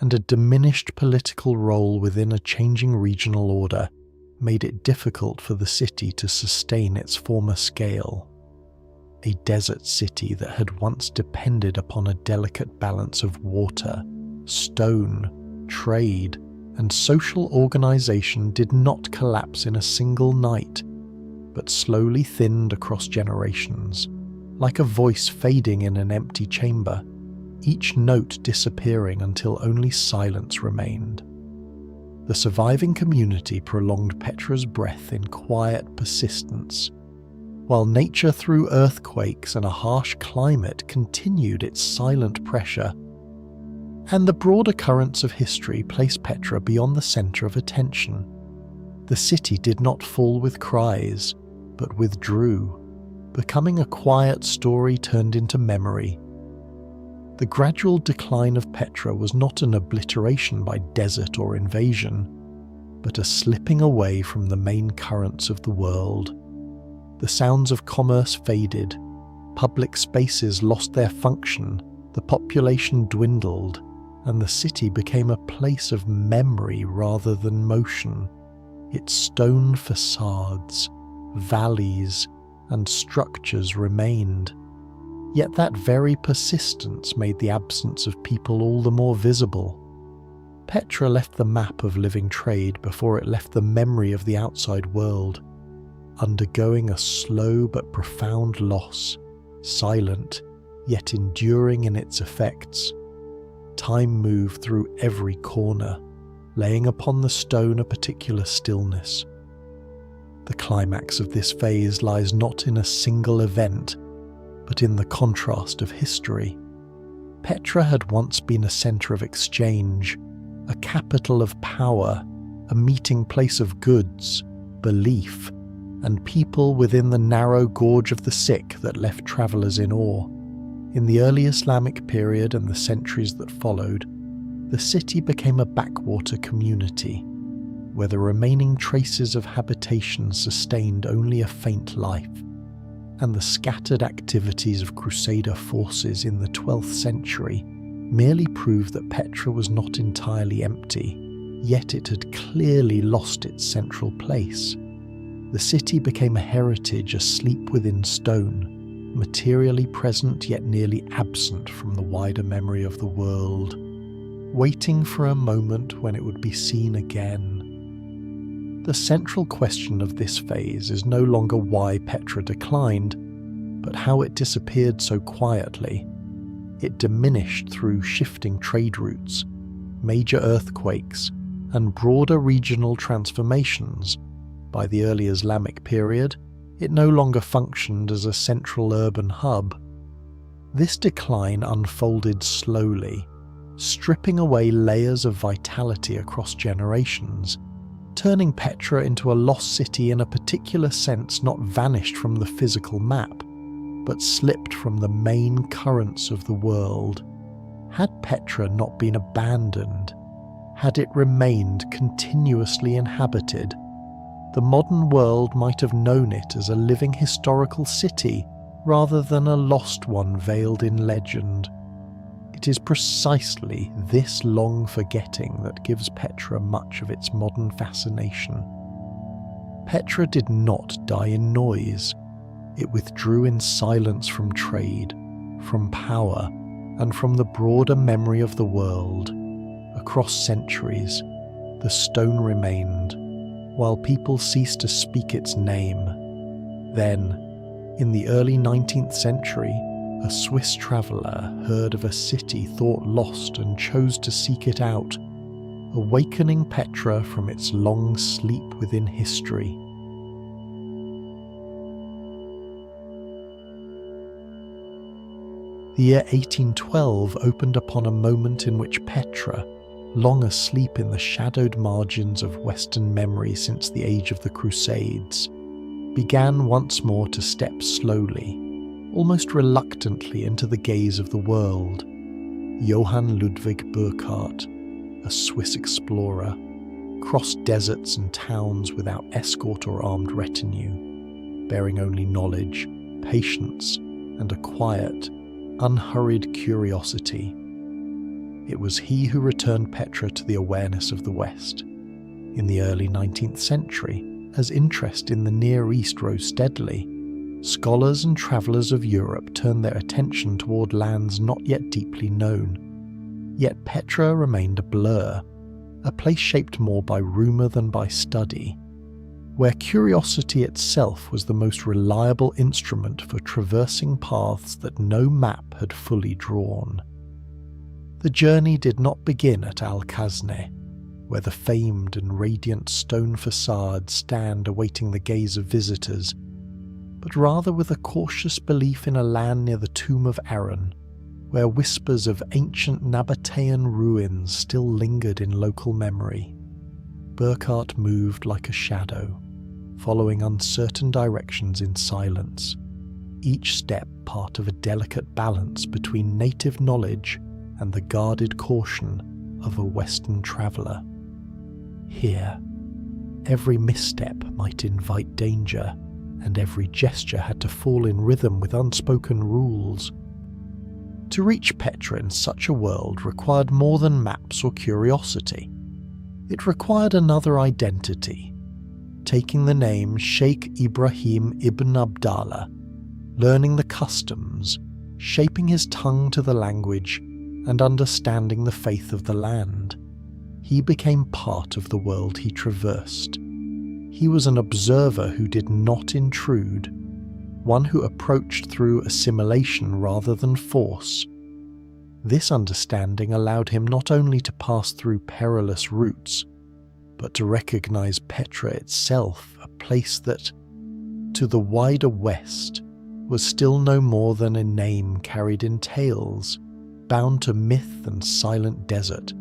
and a diminished political role within a changing regional order made it difficult for the city to sustain its former scale. A desert city that had once depended upon a delicate balance of water, stone, trade, and social organization did not collapse in a single night, but slowly thinned across generations, like a voice fading in an empty chamber, each note disappearing until only silence remained. The surviving community prolonged Petra's breath in quiet persistence, while nature through earthquakes and a harsh climate continued its silent pressure. And the broader currents of history placed Petra beyond the centre of attention. The city did not fall with cries, but withdrew, becoming a quiet story turned into memory. The gradual decline of Petra was not an obliteration by desert or invasion, but a slipping away from the main currents of the world. The sounds of commerce faded, public spaces lost their function, the population dwindled, and the city became a place of memory rather than motion. Its stone facades, valleys, and structures remained. Yet that very persistence made the absence of people all the more visible. Petra left the map of living trade before it left the memory of the outside world, undergoing a slow but profound loss, silent, yet enduring in its effects. Time moved through every corner, laying upon the stone a particular stillness. The climax of this phase lies not in a single event, but in the contrast of history. Petra had once been a centre of exchange, a capital of power, a meeting place of goods, belief, and people within the narrow gorge of the Sikh that left travellers in awe. In the early Islamic period and the centuries that followed, the city became a backwater community, where the remaining traces of habitation sustained only a faint life, and the scattered activities of Crusader forces in the 12th century merely proved that Petra was not entirely empty, yet it had clearly lost its central place. The city became a heritage asleep within stone, materially present yet nearly absent from the wider memory of the world, waiting for a moment when it would be seen again. The central question of this phase is no longer why Petra declined, but how it disappeared so quietly. It diminished through shifting trade routes, major earthquakes, and broader regional transformations. By the early Islamic period, it no longer functioned as a central urban hub. This decline unfolded slowly, stripping away layers of vitality across generations, turning Petra into a lost city in a particular sense not vanished from the physical map, but slipped from the main currents of the world. Had Petra not been abandoned, had it remained continuously inhabited, the modern world might have known it as a living historical city rather than a lost one veiled in legend. It is precisely this long forgetting that gives Petra much of its modern fascination. Petra did not die in noise. It withdrew in silence from trade, from power, and from the broader memory of the world. Across centuries, the stone remained, while people ceased to speak its name. Then, in the early 19th century, a Swiss traveller heard of a city thought lost and chose to seek it out, awakening Petra from its long sleep within history. The year 1812 opened upon a moment in which Petra, long asleep in the shadowed margins of Western memory since the age of the Crusades, began once more to step slowly, almost reluctantly into the gaze of the world. Johann Ludwig Burckhardt, a Swiss explorer, crossed deserts and towns without escort or armed retinue, bearing only knowledge, patience, and a quiet, unhurried curiosity. It was he who returned Petra to the awareness of the West. In the early 19th century, as interest in the Near East rose steadily, scholars and travellers of Europe turned their attention toward lands not yet deeply known. Yet Petra remained a blur, a place shaped more by rumour than by study, where curiosity itself was the most reliable instrument for traversing paths that no map had fully drawn. The journey did not begin at Khazneh, where the famed and radiant stone facades stand awaiting the gaze of visitors. but rather with a cautious belief in a land near the tomb of Aaron, where whispers of ancient Nabataean ruins still lingered in local memory. Burckhardt moved like a shadow, following uncertain directions in silence, each step part of a delicate balance between native knowledge and the guarded caution of a Western traveller. Here, every misstep might invite danger, and every gesture had to fall in rhythm with unspoken rules. To reach Petra in such a world required more than maps or curiosity. It required another identity, taking the name Sheikh Ibrahim ibn Abdallah, learning the customs, shaping his tongue to the language, and understanding the faith of the land. He became part of the world he traversed. He was an observer who did not intrude, one who approached through assimilation rather than force. This understanding allowed him not only to pass through perilous routes, but to recognize Petra itself, a place that, to the wider West, was still no more than a name carried in tales, bound to myth and silent desert.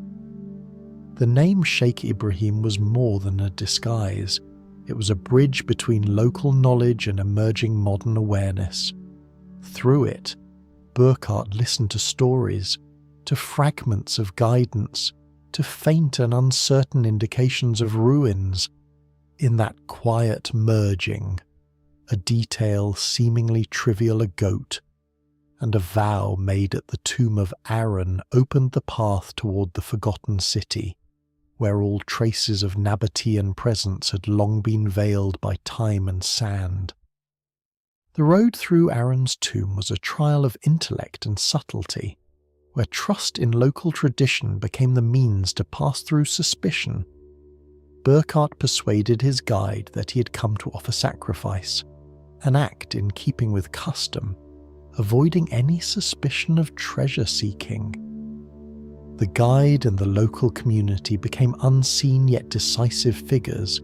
The name Sheikh Ibrahim was more than a disguise. It was a bridge between local knowledge and emerging modern awareness. Through it, Burckhardt listened to stories, to fragments of guidance, to faint and uncertain indications of ruins. In that quiet merging, a detail seemingly trivial, a goat, and a vow made at the tomb of Aaron opened the path toward the forgotten city, where all traces of Nabataean presence had long been veiled by time and sand. The road through Aaron's tomb was a trial of intellect and subtlety, where trust in local tradition became the means to pass through suspicion. Burckhardt persuaded his guide that he had come to offer sacrifice, an act in keeping with custom, avoiding any suspicion of treasure-seeking. The guide and the local community became unseen yet decisive figures,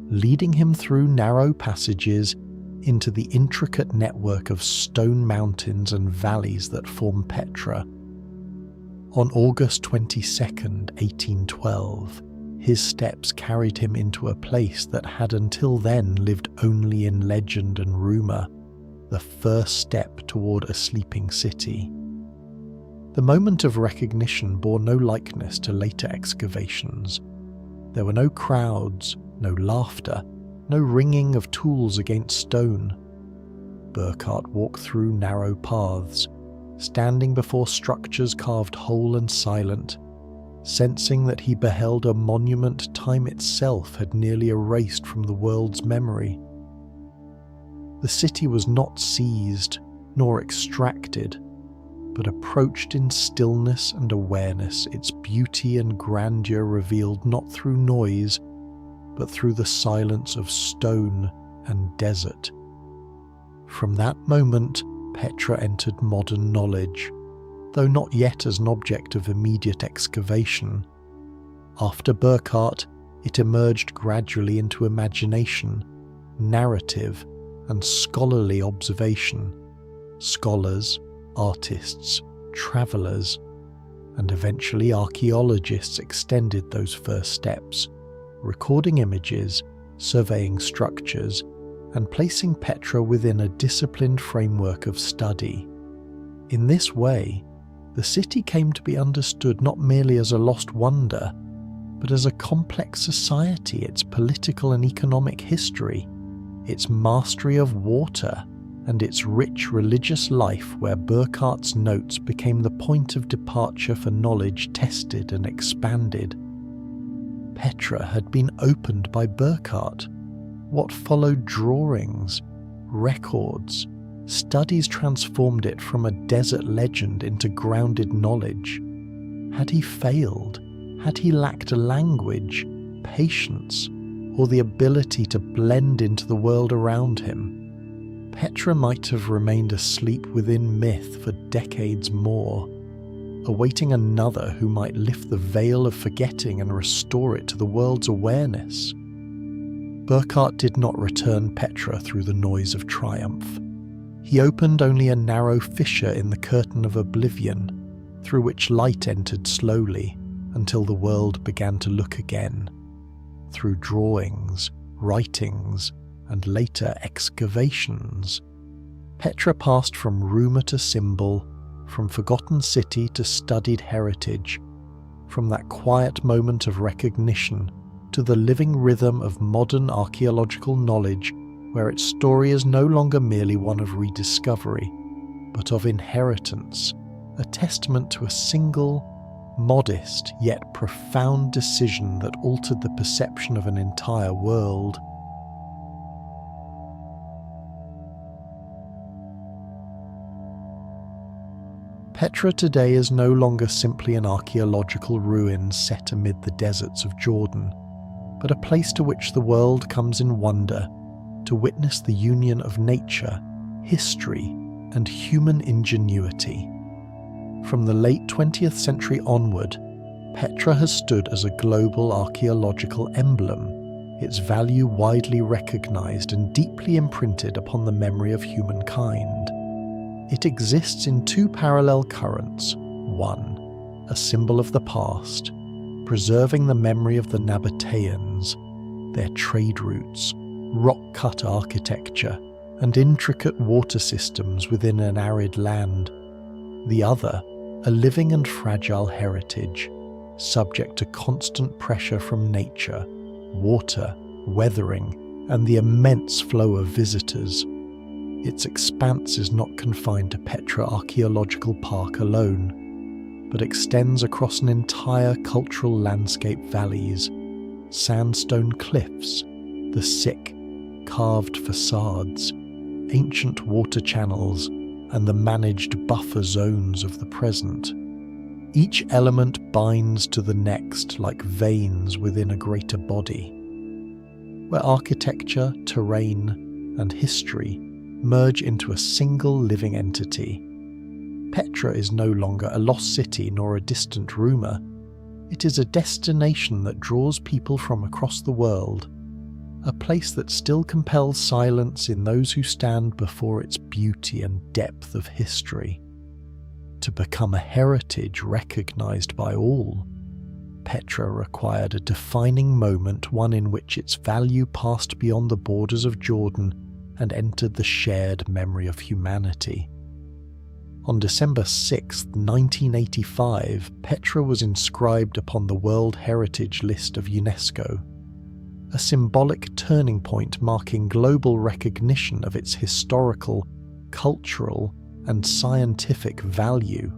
leading him through narrow passages into the intricate network of stone mountains and valleys that form Petra. On August 22nd, 1812, his steps carried him into a place that had until then lived only in legend and rumour, the first step toward a sleeping city. The moment of recognition bore no likeness to later excavations. There were no crowds, no laughter, no ringing of tools against stone. Burckhardt walked through narrow paths, standing before structures carved whole and silent, sensing that he beheld a monument time itself had nearly erased from the world's memory. The city was not seized nor extracted, but approached in stillness and awareness, its beauty and grandeur revealed not through noise, but through the silence of stone and desert. From that moment, Petra entered modern knowledge, though not yet as an object of immediate excavation. After Burckhardt, it emerged gradually into imagination, narrative, and scholarly observation. Scholars, artists, travellers, and eventually archaeologists extended those first steps, recording images, surveying structures, and placing Petra within a disciplined framework of study. In this way, the city came to be understood not merely as a lost wonder, but as a complex society, its political and economic history, its mastery of water, and its rich religious life, where Burckhardt's notes became the point of departure for knowledge tested and expanded. Petra had been opened by Burckhardt. What followed drawings, records, studies transformed it from a desert legend into grounded knowledge. Had he failed? Had he lacked language, patience, or the ability to blend into the world around him? Petra might have remained asleep within myth for decades more, awaiting another who might lift the veil of forgetting and restore it to the world's awareness. Burckhardt did not return Petra through the noise of triumph. He opened only a narrow fissure in the curtain of oblivion, through which light entered slowly until the world began to look again. Through drawings, writings, and later excavations, Petra passed from rumour to symbol, from forgotten city to studied heritage, from that quiet moment of recognition to the living rhythm of modern archaeological knowledge, where its story is no longer merely one of rediscovery, but of inheritance, a testament to a single, modest yet profound decision that altered the perception of an entire world. Petra today is no longer simply an archaeological ruin set amid the deserts of Jordan, but a place to which the world comes in wonder to witness the union of nature, history, and human ingenuity. From the late 20th century onward, Petra has stood as a global archaeological emblem, its value widely recognized and deeply imprinted upon the memory of humankind. It exists in two parallel currents. One, a symbol of the past, preserving the memory of the Nabataeans, their trade routes, rock-cut architecture, and intricate water systems within an arid land. The other, a living and fragile heritage, subject to constant pressure from nature, water, weathering, and the immense flow of visitors. Its expanse is not confined to Petra Archaeological Park alone, but extends across an entire cultural landscape: valleys, sandstone cliffs, the sick, carved facades, ancient water channels, and the managed buffer zones of the present. Each element binds to the next like veins within a greater body, where architecture, terrain, and history merge into a single living entity. Petra is no longer a lost city nor a distant rumour. It is a destination that draws people from across the world, a place that still compels silence in those who stand before its beauty and depth of history. To become a heritage recognised by all, Petra required a defining moment, one in which its value passed beyond the borders of Jordan and entered the shared memory of humanity. On December 6, 1985, Petra was inscribed upon the World Heritage List of UNESCO, a symbolic turning point marking global recognition of its historical, cultural, and scientific value.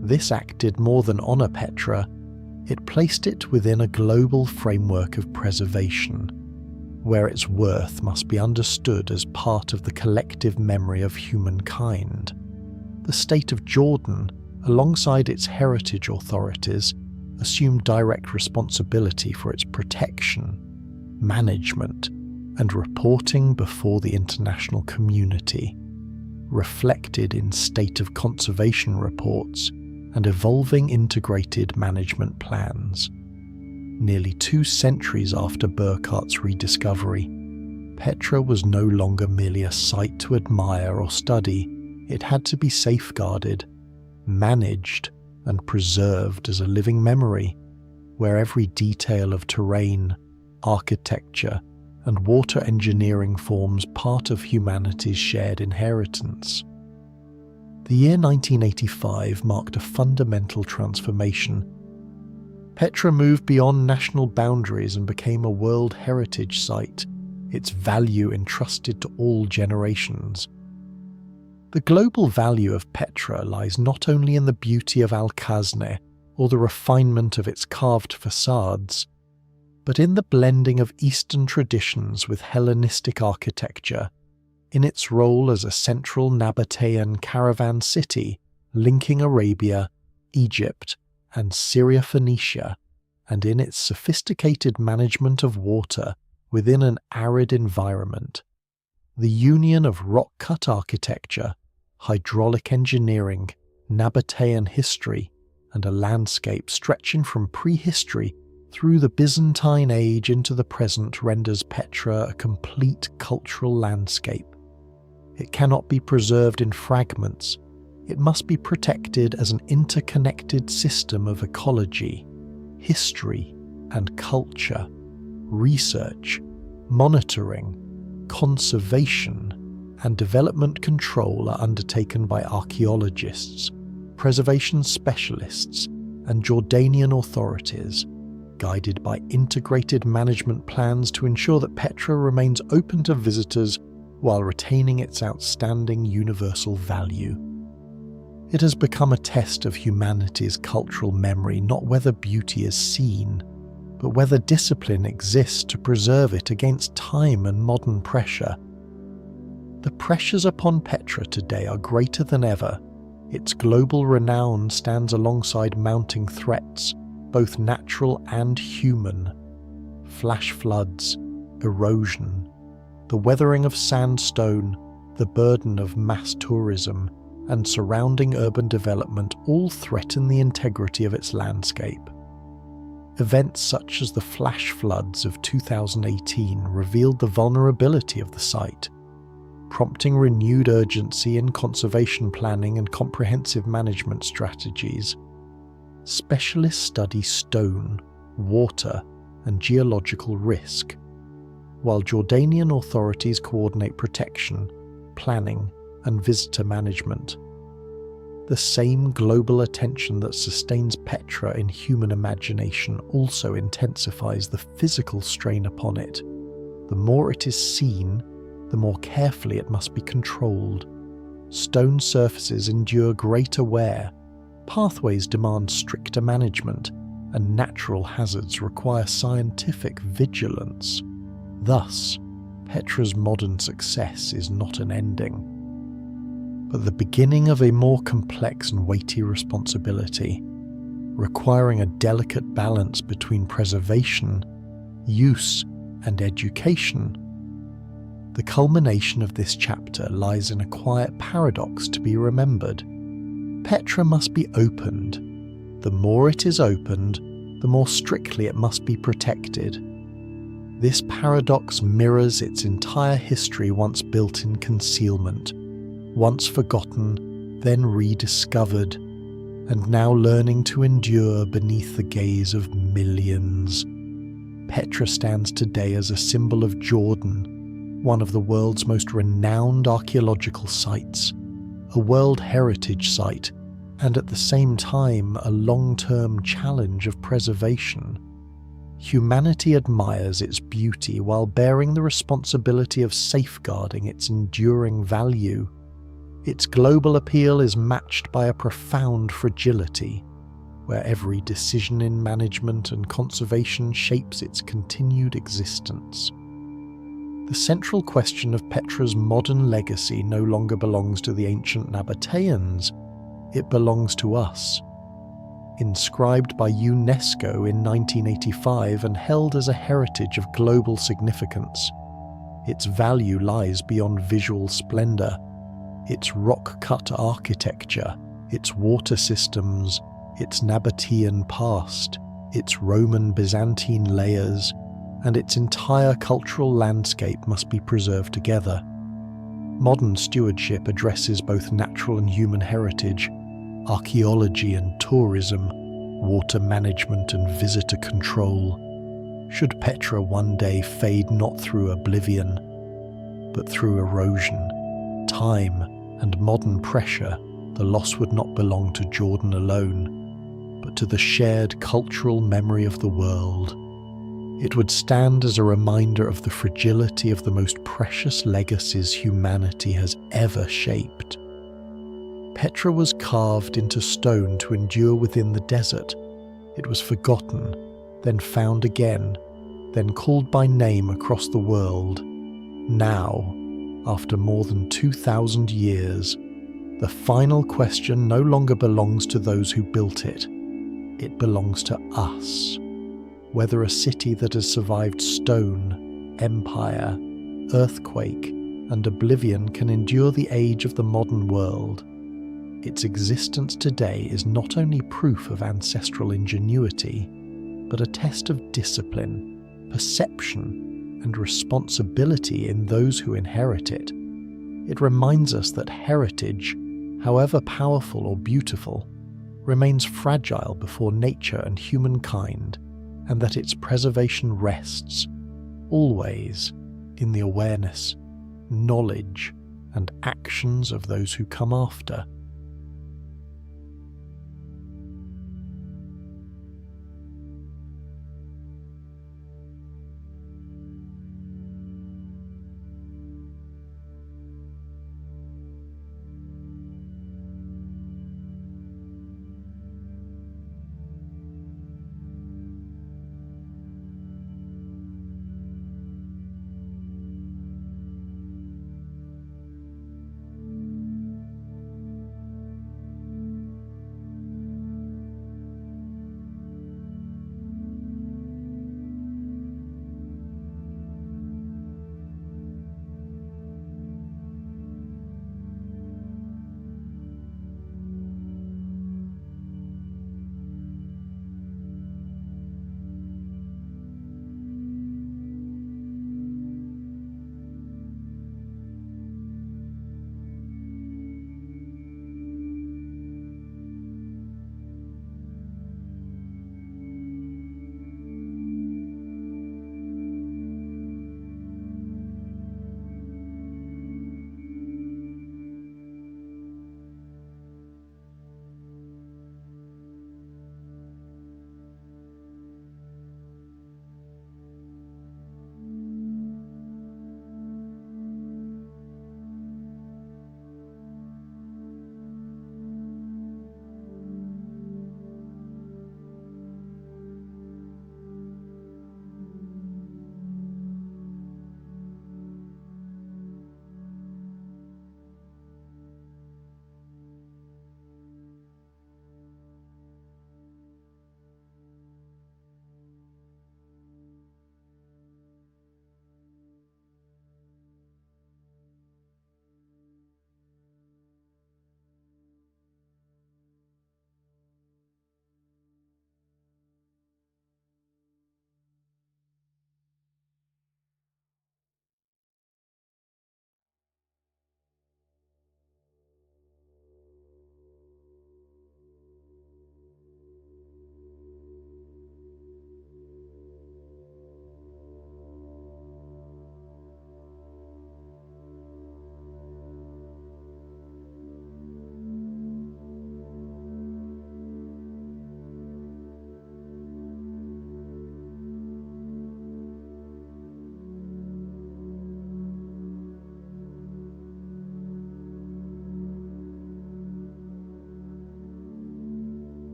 This act did more than honour Petra, it placed it within a global framework of preservation, where its worth must be understood as part of the collective memory of humankind. The state of Jordan, alongside its heritage authorities, assumed direct responsibility for its protection, management, and reporting before the international community, reflected in state of conservation reports and evolving integrated management plans. Nearly 2 centuries after Burckhardt's rediscovery, Petra was no longer merely a site to admire or study. It had to be safeguarded, managed, and preserved as a living memory, where every detail of terrain, architecture, and water engineering forms part of humanity's shared inheritance. The year 1985 marked a fundamental transformation. Petra moved beyond national boundaries and became a World Heritage Site, its value entrusted to all generations. The global value of Petra lies not only in the beauty of Khazneh or the refinement of its carved facades, but in the blending of Eastern traditions with Hellenistic architecture, in its role as a central Nabataean caravan city linking Arabia, Egypt, and Syria-Phoenicia, and in its sophisticated management of water within an arid environment. The union of rock-cut architecture, hydraulic engineering, Nabataean history, and a landscape stretching from prehistory through the Byzantine age into the present renders Petra a complete cultural landscape. It cannot be preserved in fragments. It must be protected as an interconnected system of ecology, history and culture, research, monitoring, conservation, and development control are undertaken by archaeologists, preservation specialists, and Jordanian authorities, guided by integrated management plans to ensure that Petra remains open to visitors while retaining its outstanding universal value. It has become a test of humanity's cultural memory, not whether beauty is seen, but whether discipline exists to preserve it against time and modern pressure. The pressures upon Petra today are greater than ever. Its global renown stands alongside mounting threats, both natural and human. Flash floods, erosion, the weathering of sandstone, the burden of mass tourism, and surrounding urban development all threaten the integrity of its landscape. Events such as the flash floods of 2018 revealed the vulnerability of the site, prompting renewed urgency in conservation planning and comprehensive management strategies. Specialists study stone, water, and geological risk, while Jordanian authorities coordinate protection, planning, and visitor management. The same global attention that sustains Petra in human imagination also intensifies the physical strain upon it. The more it is seen, the more carefully it must be controlled. Stone surfaces endure greater wear, pathways demand stricter management, and natural hazards require scientific vigilance. Thus, Petra's modern success is not an ending, but the beginning of a more complex and weighty responsibility, requiring a delicate balance between preservation, use, and education. The culmination of this chapter lies in a quiet paradox to be remembered. Petra must be opened. The more it is opened, the more strictly it must be protected. This paradox mirrors its entire history, once built in concealment, once forgotten, then rediscovered, and now learning to endure beneath the gaze of millions. Petra stands today as a symbol of Jordan, one of the world's most renowned archaeological sites, a World Heritage Site, and at the same time a long-term challenge of preservation. Humanity admires its beauty while bearing the responsibility of safeguarding its enduring value. Its global appeal is matched by a profound fragility, where every decision in management and conservation shapes its continued existence. The central question of Petra's modern legacy no longer belongs to the ancient Nabataeans, it belongs to us. Inscribed by UNESCO in 1985 and held as a heritage of global significance, its value lies beyond visual splendor. Its rock-cut architecture, its water systems, its Nabataean past, its Roman Byzantine layers, and its entire cultural landscape must be preserved together. Modern stewardship addresses both natural and human heritage, archaeology and tourism, water management and visitor control. Should Petra one day fade not through oblivion, but through erosion, time, and modern pressure, the loss would not belong to Jordan alone, but to the shared cultural memory of the world. It would stand as a reminder of the fragility of the most precious legacies humanity has ever shaped. Petra was carved into stone to endure within the desert. It was forgotten, then found again, then called by name across the world. Now, after more than 2,000 years, the final question no longer belongs to those who built it. It belongs to us. Whether a city that has survived stone, empire, earthquake, and oblivion can endure the age of the modern world. Its existence today is not only proof of ancestral ingenuity, but a test of discipline, perception, and responsibility in those who inherit it. It reminds us that heritage, however powerful or beautiful, remains fragile before nature and humankind, and that its preservation rests, always, in the awareness, knowledge, and actions of those who come after.